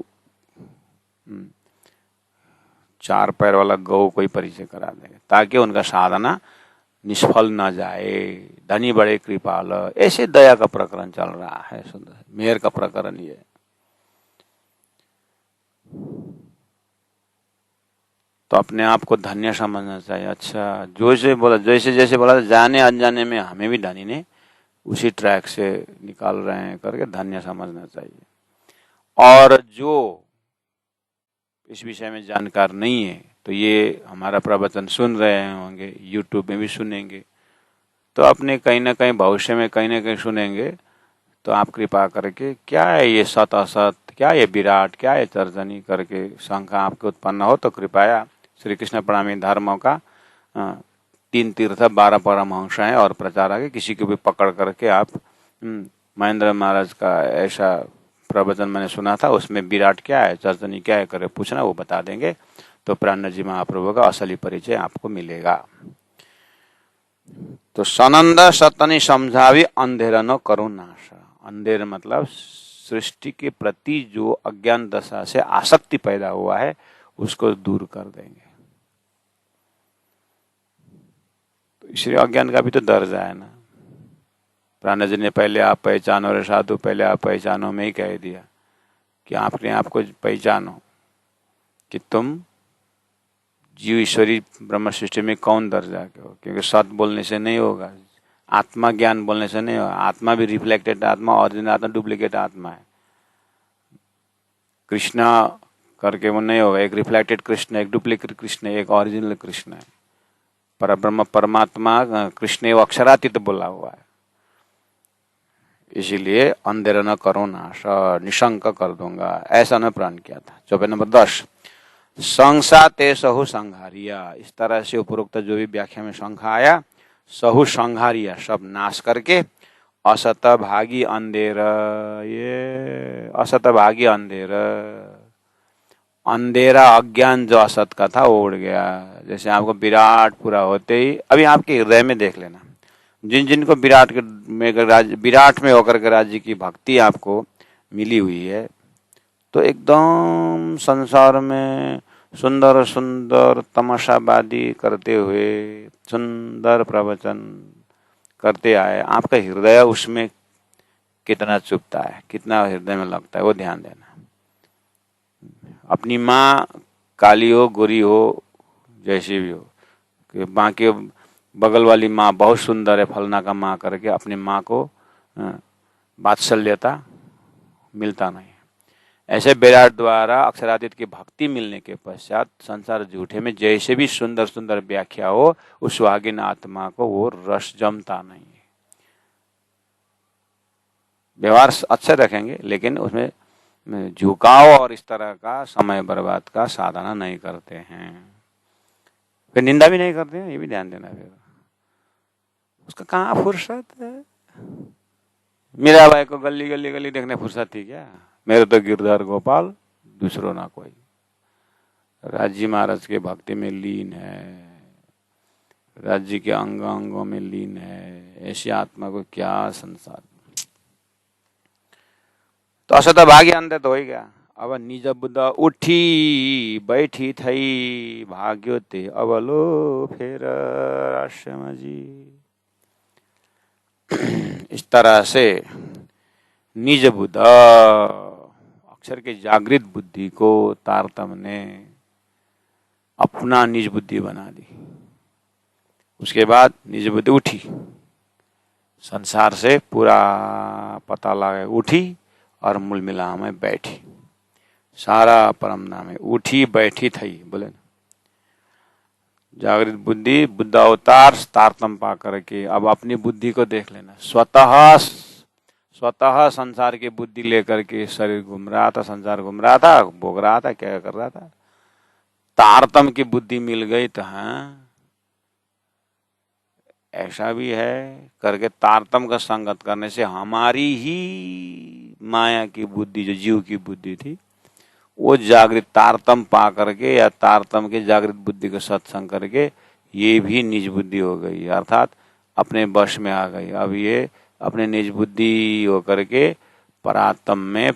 4 पैर वाला गौ कोई परिचय करा देंगे ताकि उनका साधना निष्फल न जाए। धनी बड़े कृपाल, ऐसे दया का प्रकरण चल रहा है, सुंदर मेहर का प्रकरण ये। तो अपने आप को धन्य समझना चाहिए। अच्छा, जैसे जैसे बोला जाने अनजाने में हमें भी धनी ने उसी ट्रैक से निकाल रहे हैं करके धन्य समझना चाहिए। और जो इस विषय में जानकार नहीं है तो ये हमारा प्रवचन सुन रहे होंगे, यूट्यूब में भी सुनेंगे, तो अपने कहीं ना कहीं भविष्य में कहीं ना कहीं सुनेंगे, तो आप कृपा करके क्या है ये सत असत, क्या ये विराट, क्या ये तर्जनी करके शंका आपके उत्पन्न हो तो कृपया श्री कृष्ण प्रणामी धर्मों का 3 तीर्थ 12 परमहंस हैं और प्रचारक है, किसी को भी पकड़ करके आप महेंद्र महाराज का ऐसा प्रवचन मैंने सुना था, उसमें विराट क्या है तर्जनी क्या है करे पूछना, वो बता देंगे, तो प्राणनाथ जी महाप्रभु का असली परिचय आपको मिलेगा। तो सनंद सतनी समझावी अंधेर न करो नाश, अंधेर मतलब सृष्टि के प्रति जो अज्ञान दशा से आसक्ति पैदा हुआ है उसको दूर कर देंगे। तो इसलिए अज्ञान का भी तो दर्जा है ना, प्राणनाथ जी ने पहले आप पहचानो रे साधु, पहले आप पहचानो में ही कह दिया कि आपने आपको पहचानो कि तुम जीव ईश्वरी ब्रह्म सृष्टि में कौन दर्जा के हो, क्योंकि सत बोलने से नहीं होगा, आत्मा ज्ञान बोलने से नहीं होगा, आत्मा भी रिफ्लेक्टेड आत्मा, ओरिजिनल आत्मा डुप्लीकेट आत्मा है, कृष्ण करके वो नहीं होगा, एक रिफ्लेक्टेड कृष्ण, एक डुप्लीकेट कृष्ण, एक ओरिजिनल कृष्ण है, परब्रह्म परमात्मा कृष्ण अक्षरातीत बोला हुआ है। इसीलिए अंधेर न करो नाश, निशंक कर दूंगा, ऐसा न प्रण किया था। चौपाई नंबर 10, संसा ते सहु संघारिया, इस तरह से उपरोक्त जो भी व्याख्या में शंखा आया, सहु संघारिया सब नाश करके, असत भागी अंधेर, ये असत भागी अंधेर, अंधेरा अज्ञान जो असत का था वो उड़ गया। जैसे आपको विराट पूरा होते ही अभी आपके हृदय में देख लेना, जिन जिनको विराट में होकर के राज्य की भक्ति आपको मिली हुई है, तो एकदम संसार में सुंदर सुंदर तमाशाबादी करते हुए सुंदर प्रवचन करते आए, आपका हृदय उसमें कितना चुभता है, कितना हृदय में लगता है, वो ध्यान देना। अपनी माँ काली हो गोरी हो जैसी भी हो, कि माँ के बगल वाली माँ बहुत सुंदर है फलना का माँ करके अपनी माँ को वात्सल्यता मिलता नहीं। ऐसे विराट द्वारा अक्षरातीत की भक्ति मिलने के पश्चात संसार झूठे में जैसे भी सुंदर सुंदर व्याख्या हो, उस सुहागिन आत्मा को वो रस जमता नहीं है। व्यवहार अच्छा रखेंगे लेकिन उसमें झुकाव और इस तरह का समय बर्बाद का साधना नहीं करते हैं, फिर निंदा भी नहीं करते हैं, ये भी ध्यान देना। फिर उसका कहाँ फुर्सत है, मीराबाई को गली गली गली देखने फुर्सत थी क्या? मेरे तो गिरधर गोपाल दूसरों ना कोई, राजी महाराज के भक्ति में लीन है, राज्य के अंग अंगों में लीन है, ऐसी आत्मा को क्या संसार। तो असत भाग्य अंत तो हो गया। अब निज बुद्ध उठी बैठी थई, भाग्यो ते अबलो फेर राष्ट्रमा जी। इस तरह से निज बुद्ध, अक्षर के जागृत बुद्धि को तारतम ने अपना निज बुद्धि बना दी। उसके बाद निज बुद्धि उठी, संसार से पूरा पता लगा, उठी और मूल मिला में बैठी। सारा परम नाम है, उठी बैठी थई बोले ना। जागृत बुद्धि, बुद्ध अवतार तारतम पा करके अब अपनी बुद्धि को देख लेना। स्वतः संसार की बुद्धि लेकर के शरीर घूम रहा था, संसार घूम रहा था, भोग रहा था, क्या कर रहा था। तारतम की बुद्धि मिल गई तो हाँ ऐसा भी है करके तारतम का संगत करने से हमारी ही माया की बुद्धि, जो जीव की बुद्धि थी, वो जागृत तारतम पा करके या तारतम के जागृत बुद्धि का सत्संग करके ये भी निज बुद्धि हो गई, अर्थात अपने वश में आ गई। अब ये अपने निज बुद्धि हो करके परात्म में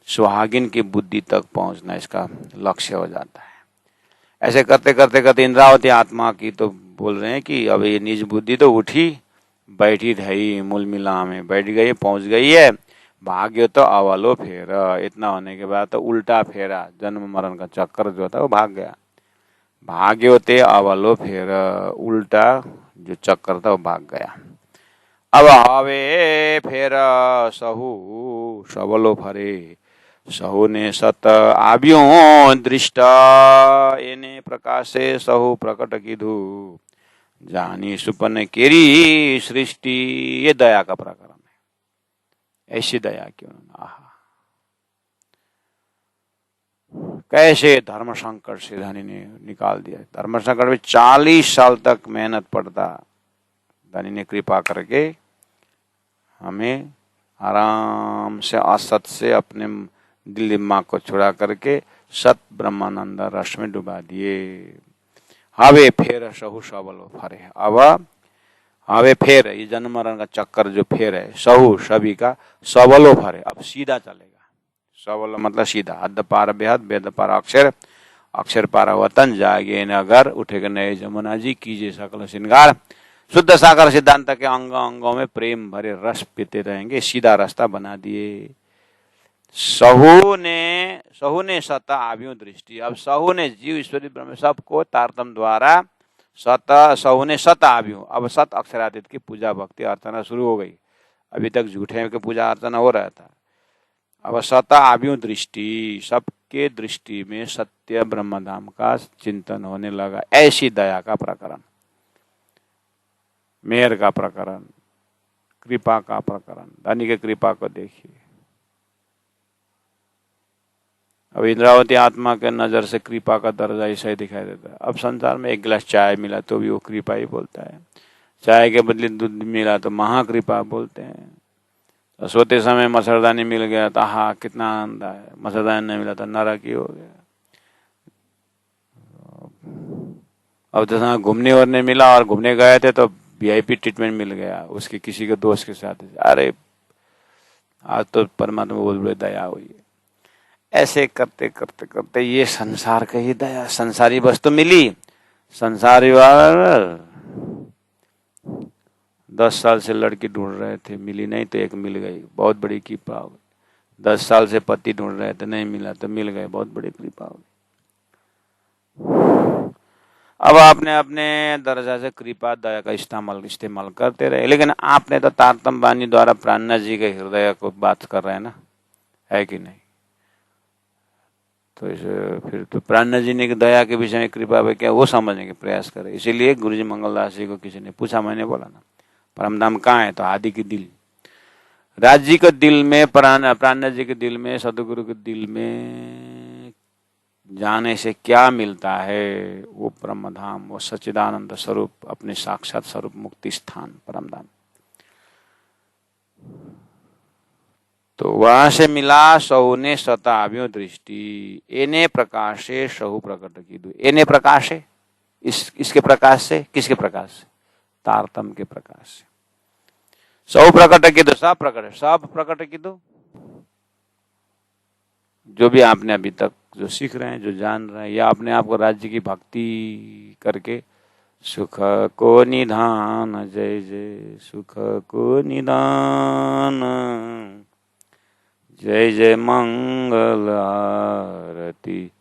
सुहागिन की बुद्धि तक पहुंचना इसका लक्ष्य हो जाता है। ऐसे करते करते करते इंद्रावती आत्मा की तो बोल रहे हैं कि अब ये निज बुद्धि तो उठी बैठी थी, मूल मिला में बैठ गई, पहुंच गई है। भाग्य तो अवलो फेर, इतना होने के बाद तो उल्टा फेरा, जन्म मरण का चक्कर जो था वो भाग गया। भाग्यो ते अवलो फेर, उल्टा जो चक्कर था वो भाग गया। अब हवे फेर सहु सबलो फरे, सहु ने सत आव्यो दृष्ट, एने प्रकाशे सहु प्रकट कीधु, जानी सुपन केरी सृष्टि। ये दया का प्रकरण है। ऐसी दया क्यों। आहा, कैसे धर्म संकट से धनी ने निकाल दिया। धर्म संकट में 40 साल तक मेहनत पड़ता, धनी ने कृपा करके हमें आराम से असत से अपने दिल दिमाग को छुड़ा करके सत ब्रह्मानंद रस में डुबा दिए। हवे फेर सहु सबलो फरे, अब हवे फेर, ये जन्म मरण का चक्कर जो फेर है, सहु सभी का, सबलो फरे, अब सीधा चलेगा। सबलो मतलब सीधा, अद्ध पार बेहद, बेद पार अक्षर, अक्षर पार वतन, जागे नगर, उठेगा नए जमुना जी, कीजिए सकल श्रृंगार, शुद्ध सागर सिद्धांत के अंग अंगों में प्रेम भरे रस पीते रहेंगे। सीधा रास्ता बना दिए। सहु ने सत आव्यो दृष्टि, अब सहु ने जीव ईश्वरी ब्रह्म सबको तारतम द्वारा सहु ने सत आव्यो, अब सत अक्षरातीत की पूजा भक्ति अर्चना शुरू हो गई। अभी तक झूठे की पूजा अर्चना हो रहा था, अब सत आव्यो दृष्टि, सबके दृष्टि में सत्य ब्रह्मधाम का चिंतन होने लगा। ऐसी दया का प्रकरण, मेहर का प्रकरण, कृपा का प्रकरण। धनी के कृपा को देखिए। अब इंद्रावती आत्मा के नजर से कृपा का दर्जा ऐसा ही दिखाई देता है। अब संसार में एक गिलास चाय मिला तो भी वो कृपा ही बोलता है, चाय के बदले दूध मिला तो महाकृपा बोलते हैं। तो सोते समय मच्छरदानी मिल गया तो हाँ कितना आनंद है, मच्छरदानी नहीं मिला तो नरक ही हो गया। अब जैसा घूमने वरने मिला और घूमने गए थे तो वीआईपी ट्रीटमेंट मिल गया उसके किसी के दोस्त के साथ, अरे आज तो परमात्मा बहुत बड़ी दया हुई है। ऐसे करते करते करते ये संसार का ही दया, संसारी वस्तु मिली, संसारी 10 साल से लड़की ढूंढ रहे थे, मिली नहीं तो एक मिल गई, बहुत बड़ी कृपा हो गई। 10 साल से पति ढूंढ रहे थे, नहीं मिला तो मिल गए, बहुत बड़ी कृपा हो गई। अब आपने अपने दर्जा से कृपा दया का इस्तेमाल करते रहे, लेकिन आपने तो तारतम वाणी द्वारा प्राणनाथ जी के हृदय को बात कर रहे हैं ना, है कि नहीं। तो इसे फिर तो प्राणनाथ जी ने दया के विषय में कृपा पे क्या वो समझने के प्रयास करे। इसीलिए गुरुजी मंगलदास जी को किसी ने पूछा, मैंने बोला ना परमधाम कहाँ है, तो आदि के दिल, राज जी के दिल में, प्राणनाथ जी के दिल में, सदगुरु के दिल में जाने से क्या मिलता है, वो परमधाम, वो सच्चिदानंद स्वरूप, अपने साक्षात स्वरूप मुक्ति स्थान परमधाम। तो वहां से मिला सहु ने सत आव्यो दृष्टि, एने प्रकाशे सहु प्रकट कीधु। एने प्रकाशे इसके प्रकाश से, किसके प्रकाश से? तारतम्य के प्रकाश से। सब प्रकट की तो सब प्रकट है, सब प्रकट की तो जो भी आपने अभी तक जो सीख रहे हैं, जो जान रहे हैं, या अपने आप को राज्य की भक्ति करके सुख को निधान, जय जय सुख को निधान, जय जय मंगल आरती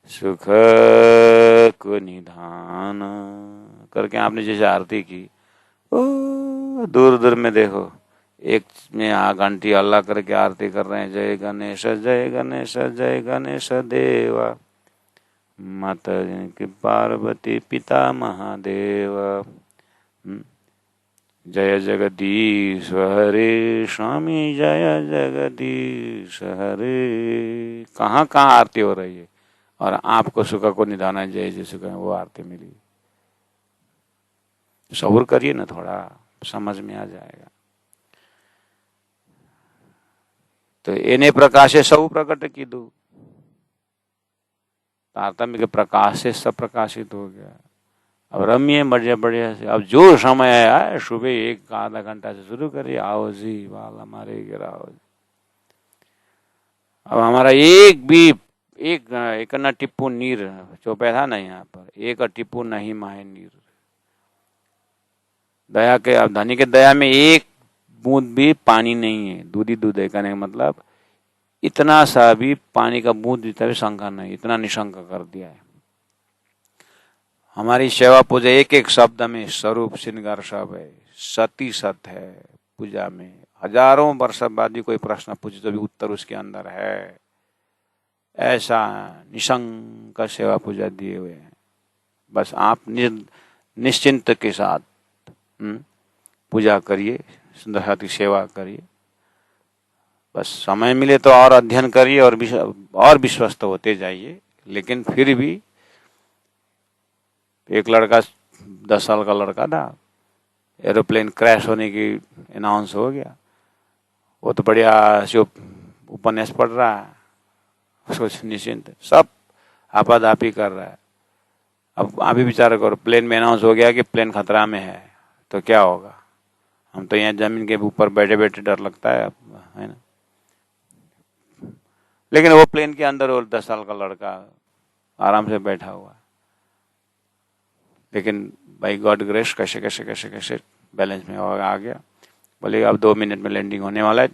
सुख को निधान करके आपने जैसे आरती की, ओ दूर दूर में देखो एक में घंटी अल्लाह करके आरती कर रहे हैं, जय गणेश जय गणेश जय गणेश देवा, माता की पार्वती पिता महादेव, जय जगदीश हरे स्वामी जय जगदीश हरे। कहाँ कहाँ आरती हो रही है, और आपको सुख को निधान है, जय जय सुख, वो आरती मिली। सब्र करिए ना, थोड़ा समझ में आ जाएगा। तो एने प्रकाशे सब प्रकट की दो, तारतम्य के प्रकाश से सब प्रकाशित हो गया। अब रमिए बढ़िया बढ़िया से। अब जो समय है सुबह 1 आधा घंटा से शुरू करिए, आओ जी वाल हमारे गिराओ। अब हमारा एक भी एक न टिप्पू नीर चौपे था ना यहाँ पर, एक टिप्पू नहीं माहे नीर। दया के, अब धनी के दया में एक बूंद भी पानी नहीं है, दूध ही दूध है। कहने का मतलब इतना सा भी पानी का बूंद जितना भी शंका नहीं, इतना निशंक कर दिया है। हमारी सेवा पूजा एक एक शब्द में स्वरूप श्रृंगार सब है, सती सत है। पूजा में हजारों वर्ष बाद भी कोई प्रश्न पूछे तो भी उत्तर उसके अंदर है। ऐसा निशंक सेवा पूजा दिए हुए हैं। बस आप निश्चिंत के साथ पूजा करिए, सुंदर की सेवा करिए। बस समय मिले तो और अध्ययन करिए और विश्वस्त होते जाइए। लेकिन फिर भी एक लड़का 10 साल का लड़का था, एरोप्लेन क्रैश होने की अनाउंस हो गया, वो तो बढ़िया से उपन्यास पढ़ रहा है, उसको निश्चिंत, सब आपाधापी कर रहा है। अब आप भी विचार करो, प्लेन में अनाउंस हो गया कि प्लेन खतरा में है, तो क्या होगा? हम तो यहाँ जमीन के ऊपर बैठे बैठे डर लगता है ना। लेकिन वो प्लेन के अंदर वो 10 साल का लड़का आराम से बैठा हुआ। लेकिन बाई गॉड ग्रेस कैसे कैसे कैसे कैसे बैलेंस में आ गया। बोले अब 2 मिनट में लैंडिंग होने वाला है।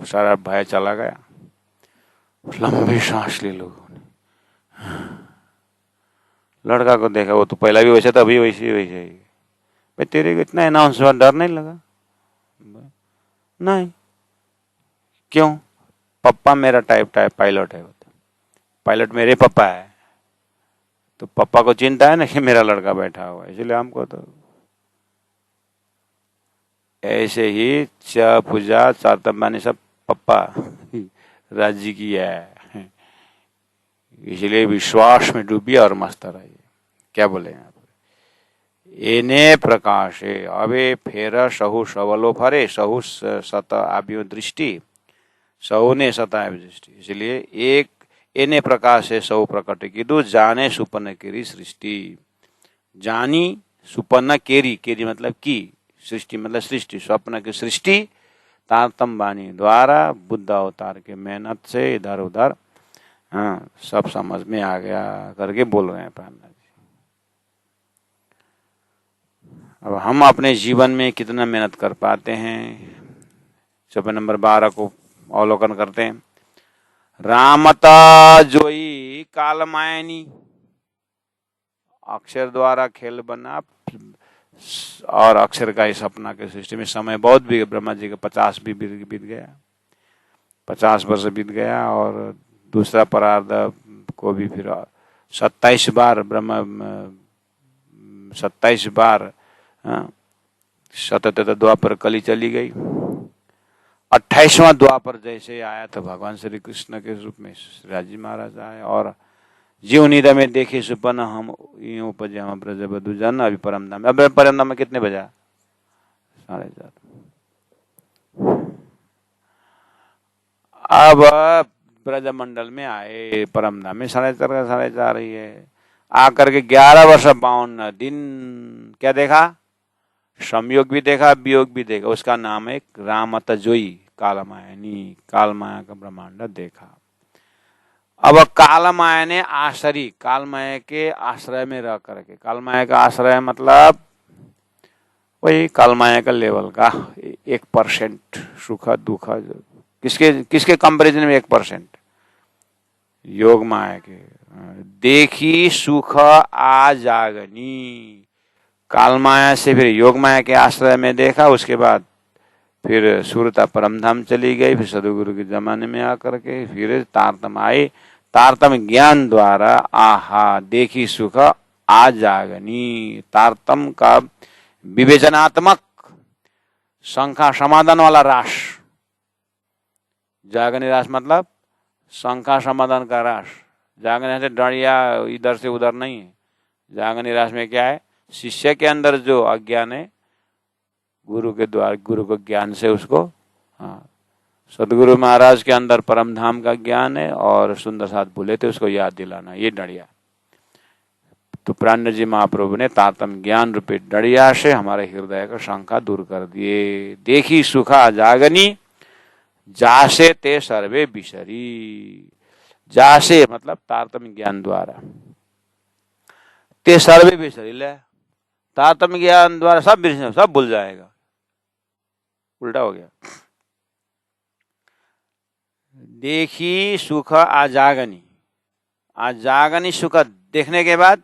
सारा भय चला गया। लंबी सांस ली लोगों ने। लड़का को देखा, वो तो पहला भी वैसे था, अभी वैसे ही भाई तेरे को इतना अनाउंस हुआ, डर नहीं लगा? नहीं। क्यों? पप्पा मेरा टाइप पायलट है। पायलट मेरे पापा है, तो पापा को चिंता है ना कि मेरा लड़का बैठा हुआ है, इसलिए हमको तो ऐसे ही पूजा चारतम्बानी सब पप्पा राज्य की है। इसलिए विश्वास में डूबिए और मस्त रहिए। क्या बोले यहाँ पर? एने प्रकाशे अबे फेर सहु सबलो फरे, सहु सत आव्यो दृष्टि, सहु ने सता दृष्टि। इसलिए एक एने प्रकाश है सौ प्रकट की दो, जाने सुपन्न केरी सृष्टि। जानी सुपन्न केरी, केरी मतलब की, सृष्टि मतलब सृष्टि, स्वप्न की सृष्टि तारतम बानी द्वारा बुद्ध अवतार के मेहनत से इधर उधर सब समझ में आ गया करके बोल रहे हैं प्राणनाथ जी। अब हम अपने जीवन में कितना मेहनत कर पाते हैं, चौपा नंबर 12 को अवलोकन करते हैं। रामता जोई कालमायनी, अक्षर द्वारा खेल बना और अक्षर का ही सपना के सृष्टि में समय बहुत भी, ब्रह्मा जी का 50 भी बीत गया, 50 वर्ष बीत गया। और दूसरा परार्ध को भी फिर 27 बार 27 बार सतत द्वापर कली चली गई। 28वां द्वापर जैसे आया तो भगवान श्री कृष्ण के रूप में राजी महाराज आए और जीव निदा में देखे सुपन हम यूं उपजे हम ब्रज बधु जन। अभी परमधाम में, अब परमधाम में कितने बजा? 4:30। अब ब्रज मंडल में आए, परमधाम में 4:30 का 4:30 ही है। आकर के 11 वर्ष 52 दिन क्या देखा? संयोग भी देखा, वियोग भी देखा। उसका नाम है रामतजोई कालमायनी, कालमाया का ब्रह्मांड देखा। अब कालमाया ने आश्रय, कालमाया के आश्रय में रह करके, कालमाया का आश्रय मतलब वही कालमाया का लेवल का 1% सुख दुख, किसके किसके कंपेरिजन में 1%? योग माया के। देखी सुख आ जागनी, काल माया से फिर योग माया के आश्रय में देखा, उसके बाद फिर सूरता परमधाम चली गई, फिर सदगुरु के जमाने में आकर के फिर तारतम आई, तारतम ज्ञान द्वारा आहा देखी सुख आ जागनी। तारतम का विवेचनात्मक शंका समाधान वाला रास, जागनी रास मतलब शंका समाधान का रास। जागने से डरिया इधर से उधर नहीं है। जागनी रास में क्या है? शिष्य के अंदर जो अज्ञान है, गुरु के द्वारा, गुरु को ज्ञान से उसको, हाँ, सदगुरु महाराज के अंदर परम धाम का ज्ञान है और सुंदर साथ भूले थे उसको याद दिलाना, ये डरिया। तो प्राण जी महाप्रभु ने तारतम ज्ञान रूपी डरिया से हमारे हृदय का शंका दूर कर दिए। देखी सुखा जागनी, जासे ते सर्वे बिसरी। जासे मतलब तारतम ज्ञान द्वारा, ते सर्वे बिसरी, ले तारतम ज्ञान द्वारा सब बिसर, सब भूल जाएगा। उल्टा हो गया। देखी सुख आजागनी, आजागनी सुख देखने के बाद,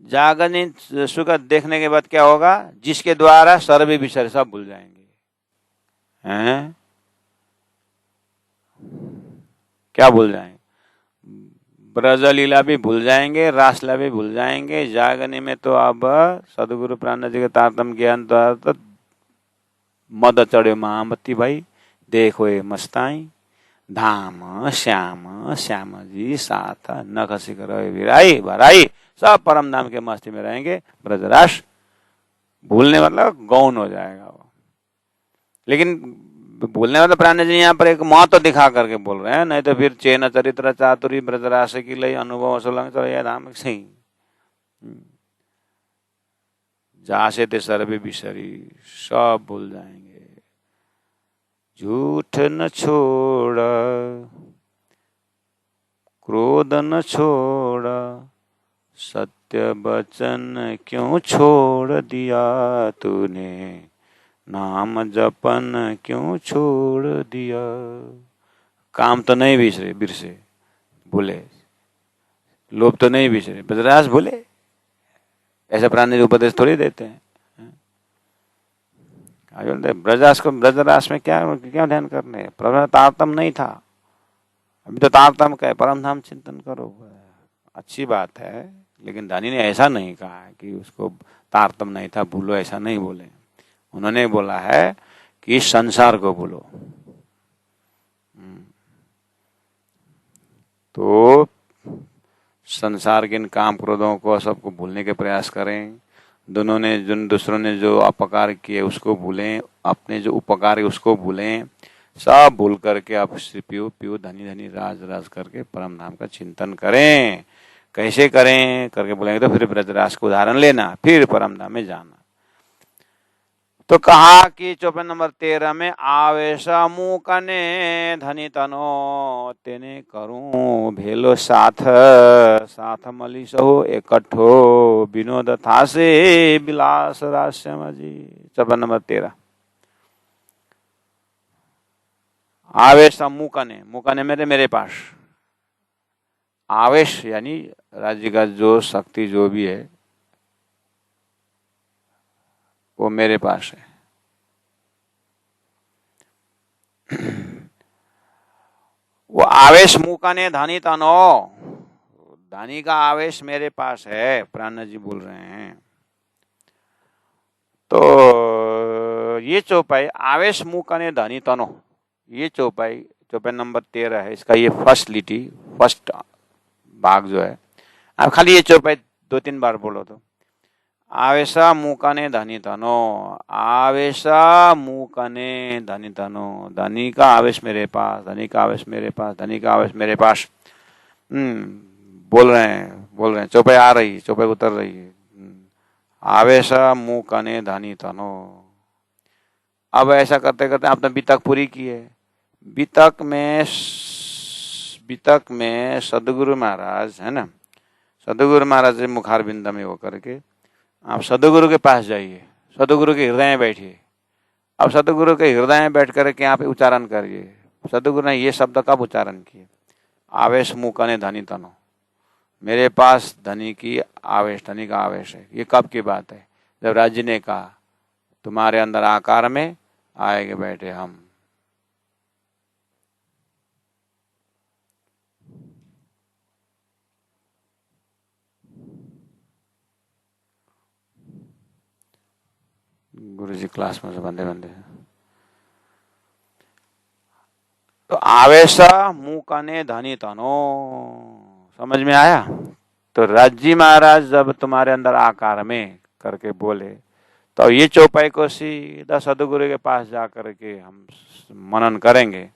जागनी सुख देखने के बाद क्या होगा? जिसके द्वारा सर्वे बिसरे, सब भूल जाएंगे। हैं? क्या भूल जाएंगे? ब्रजलीला भी भूल जाएंगे, रासलीला भी भूल जाएंगे। जागने में तो अब सदगुरु प्राण जी के तारतम ज्ञान द्वारा तो मद चढ़े महामती भाई, देखो ये मस्ताई, धाम श्याम श्याम जी साथ नख शिखर विराई भराई, सब परम धाम के मस्ती में रहेंगे। ब्रजरास भूलने मतलब गौन हो जाएगा वो। लेकिन भूलने मतलब प्राण जी यहाँ पर एक महत्व दिखा करके बोल रहे हैं, नहीं तो फिर चेन चरित्र चातुरी ब्रजरास की लई अनुभव सोलंग चलो धाम सही। जासे ते सर्वे बिसरी, सब भूल जाएंगे। झूठ न छोड़ा, क्रोध न छोड़ा, सत्य वचन क्यों छोड़ दिया तूने, नाम जपन क्यों छोड़ दिया। काम तो नहीं बिरसे, भूले, लोभ तो नहीं बिसरे, ब्रजरास भूले। ऐसे प्राणी उपदेश थोड़ी देते हैं। ब्रजरास को, ब्रजरास में क्या क्या ध्यान करने, तारतम नहीं था, अभी तो तारतम का है, परम धाम चिंतन करो। अच्छी बात है, लेकिन दानी ने ऐसा नहीं कहा कि उसको तारतम नहीं था भूलो, ऐसा नहीं बोले। उन्होंने बोला है कि संसार को भूलो। तो संसार के इन काम क्रोधों को सबको भूलने के प्रयास करें। दोनों ने, जिन दूसरों ने जो अपकार किए उसको भूलें, अपने जो उपकार है उसको भूलें, सब भूल करके आप श्री पियो पियो धनी धनी राज राज करके परम धाम का चिंतन करें। कैसे करें करके बोलेंगे तो फिर ब्रजरास को उदाहरण लेना, फिर परम धाम में जाना। तो कहा कि 54 नंबर 13 में, आवेश मुकने धनी तनो तेने करूं भेलो साथ, साथ मलिसो एकठो विनोद था से विलास राश्यम जी। 54 नंबर 13, आवेश मुकने, मुकने मेरे पास, आवेश यानी राज्य का जो शक्ति जो भी है वो मेरे पास है। वो आवेश मुकने धनी तनो, धनी का आवेश मेरे पास है, प्राण जी बोल रहे हैं। तो ये चौपाई आवेश मुकने धनी तनो, ये चौपाई 54 नंबर 13 है, इसका ये फर्स्ट लिटी, फर्स्ट भाग जो है। आप खाली ये चौपाई 2-3 बार बोलो तो, आवेशा मुकने धनी तनो, आवेशा मुकने धनी तनो, धनी का आवेश मेरे पास, धनी का आवेश मेरे पास, धनी का आवेश मेरे पास। बोल रहे हैं, बोल रहे हैं चौपाई आ रही है, चौपाई उतर रही है। आवेश मूक ने धनी तनो। अब ऐसा करते करते आपने बीतक पूरी की है। बीतक में सदगुरु महाराज है ना, सदगुरु महाराज से मुखार बिंद में वो करके आप सदगुरु के पास जाइए, सदगुरु के हृदय में बैठिए। अब सदगुरु के हृदय में बैठ करके आप उच्चारण करिए। सदगुरु ने ये शब्द कब उच्चारण किए? आवेश मूक ने धनी तनो। मेरे पास धनी की आवेश, धनी का आवेश है। ये कब की बात है? जब राज्य ने कहा तुम्हारे अंदर आकार में आएंगे बैठे हम। गुरुजी क्लास में से बंदे बंदे तो आवेश मूक ने धनी तनो, समझ में आया? तो राज्य महाराज जब तुम्हारे अंदर आकार में करके बोले तो ये चौपाई को सीधा सदगुरु के पास जा करके हम मनन करेंगे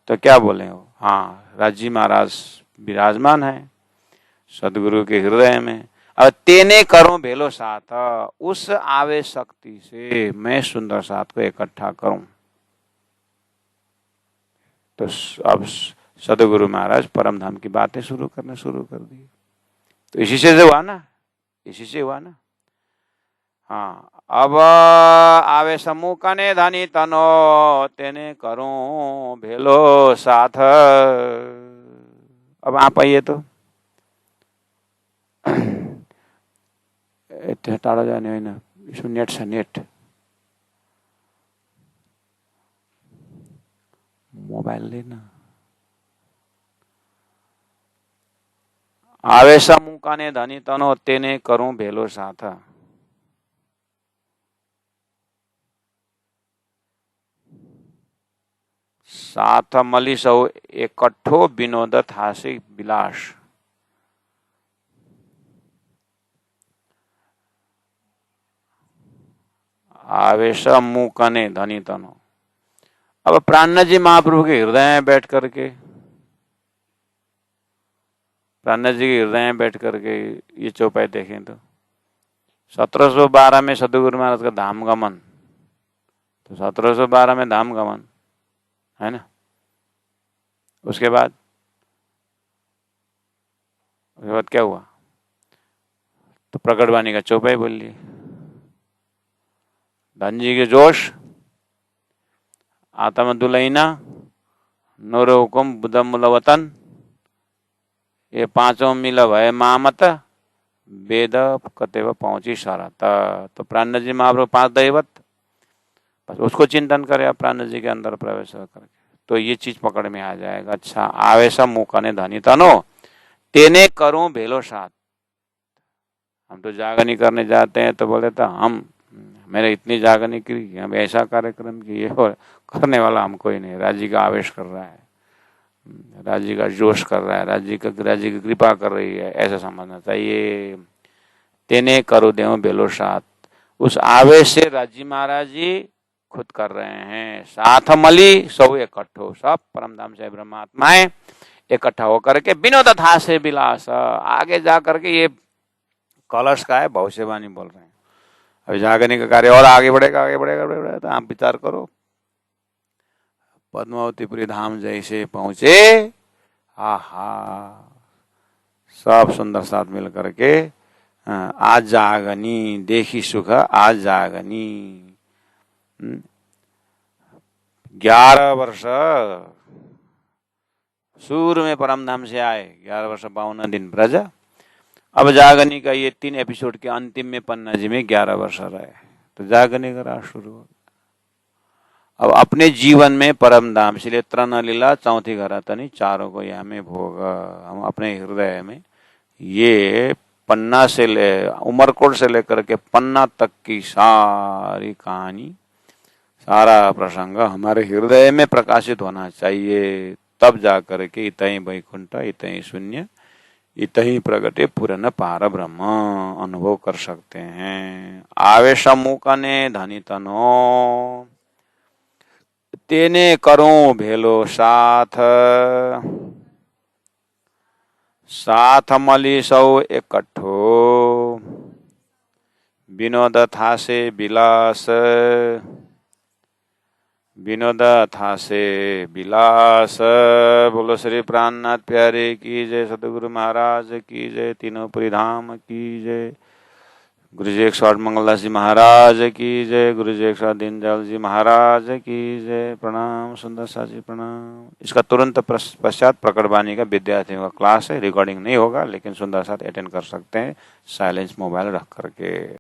तो क्या बोले वो? हाँ, राज्य महाराज विराजमान है सदगुरु के हृदय में। अब तेने करूं भेलो साथ, उस आवेश शक्ति से मैं सुंदर साथ को इकट्ठा करूं। तो अब सदगुरु महाराज परम धाम की बातें शुरू कर दी। तो इसी से हुआ ना, इसी से हुआ ना। हाँ, अब आवेश मूक ने धनी तनो, तेने करूं भेलो साथ। अब आप आइए तो टाड़ा जाने है ना, इसमें नेट से नेट मोबाइल लेना। आवेश मूक ने धनी तनो, तेने करूं भेलो साथ। साथ मली सौ एकठो विनोदत हास्य विलास। आवेश मूक ने धनी तनो। अब प्राणनाथ जी महाप्रभु के हृदय में बैठ करके, प्राणनाथ जी के हृदय में बैठ करके ये चौपाई देखें तो 1712 में सदगुरु महाराज का धाम गमन, तो 1712 में धाम गमन है ना। उसके बाद क्या हुआ? तो प्रकटवाणी का चौपाई बोल ली। धन जी के जोश, आत्म दुलैना, नूर हुकुम बुधम मुल वतन, ये पांचों मिल भय मामत, वेद कतेव पहुंची शरत। तो प्राणनाथ जी महाप्रभु 5 दैवत, बस उसको चिंतन करे आप प्राणनाथ जी के अंदर प्रवेश करके, तो ये चीज पकड़ में आ जाएगा। अच्छा, आवेश मूक ने धनी तनो, तेने करूं भेलो साथ। हम तो जागरणी करने जाते हैं तो बोले तो हम मैंने इतनी जागरणी की, हम ऐसा कार्यक्रम किए और करने वाला हम कोई नहीं। राज्य का आवेश कर रहा है, राज्य का जोश कर रहा है, राज्य की कृपा कर रही है, ऐसा समझना चाहिए। तेने करो देव बेलो साथ, उस आवेश से राज्य महाराज जी खुद कर रहे हैं। साथ मली सब इकट्ठो, सब परमधाम से ब्रह्मात्माएं इकट्ठा होकर के विनोद था से विलास। आगे जा करके ये कलश का है, भविष्यवाणी बोल रहे हैं। अभी जागने का कार्य और आगे बढ़ेगा, आगे बढ़ेगा, बढ़ेगा। तो आप विचार करो, पद्मावतीपुरी धाम जैसे पहुंचे, आहा, सब सुंदर साथ मिल करके आज जागनी देखी सुख आज जागनी। 11 वर्ष सूर्य में परमधाम से आए, 11 वर्ष 52 दिन ब्रज। अब जागनी का ये 3 एपिसोड के अंतिम में पन्ना जी में 11 वर्ष रहे, तो जागने का राह शुरू हो। अब अपने जीवन में परमधाम, इसलिए तृण लीला चौथी घरा तनी चारों को यहाँ में भोग। हम अपने हृदय में ये पन्ना से उमरकोट से लेकर के पन्ना तक की सारी कहानी, सारा प्रसंग हमारे हृदय में प्रकाशित होना चाहिए। तब जाकर के इतई वैकुंठ, इतई शून्य, इतई प्रगटे पूर्ण पार ब्रह्म अनुभव कर सकते हैं। आवेश मूक ने धनी तनो, तेने करूं भेलो साथ। साथ मलिसौ एकट्ठो विनोद थासे विलास, विनोद थासे विलास। बोलो श्री प्राणनाथ प्यारे की जय, सतगुरु महाराज की जय, तीनों पुरी धाम की जय, गुरु जी 108 मंगलदास जी महाराज की जय, गुरु जी 108 दीनदयाल जी महाराज की जय। प्रणाम सुंदर सा जी, प्रणाम। इसका तुरंत पश्चात प्रकट वाणी का विद्यार्थियों का क्लास है, रिकॉर्डिंग नहीं होगा, लेकिन सुंदर साथ अटेंड कर सकते हैं साइलेंस मोबाइल रख करके।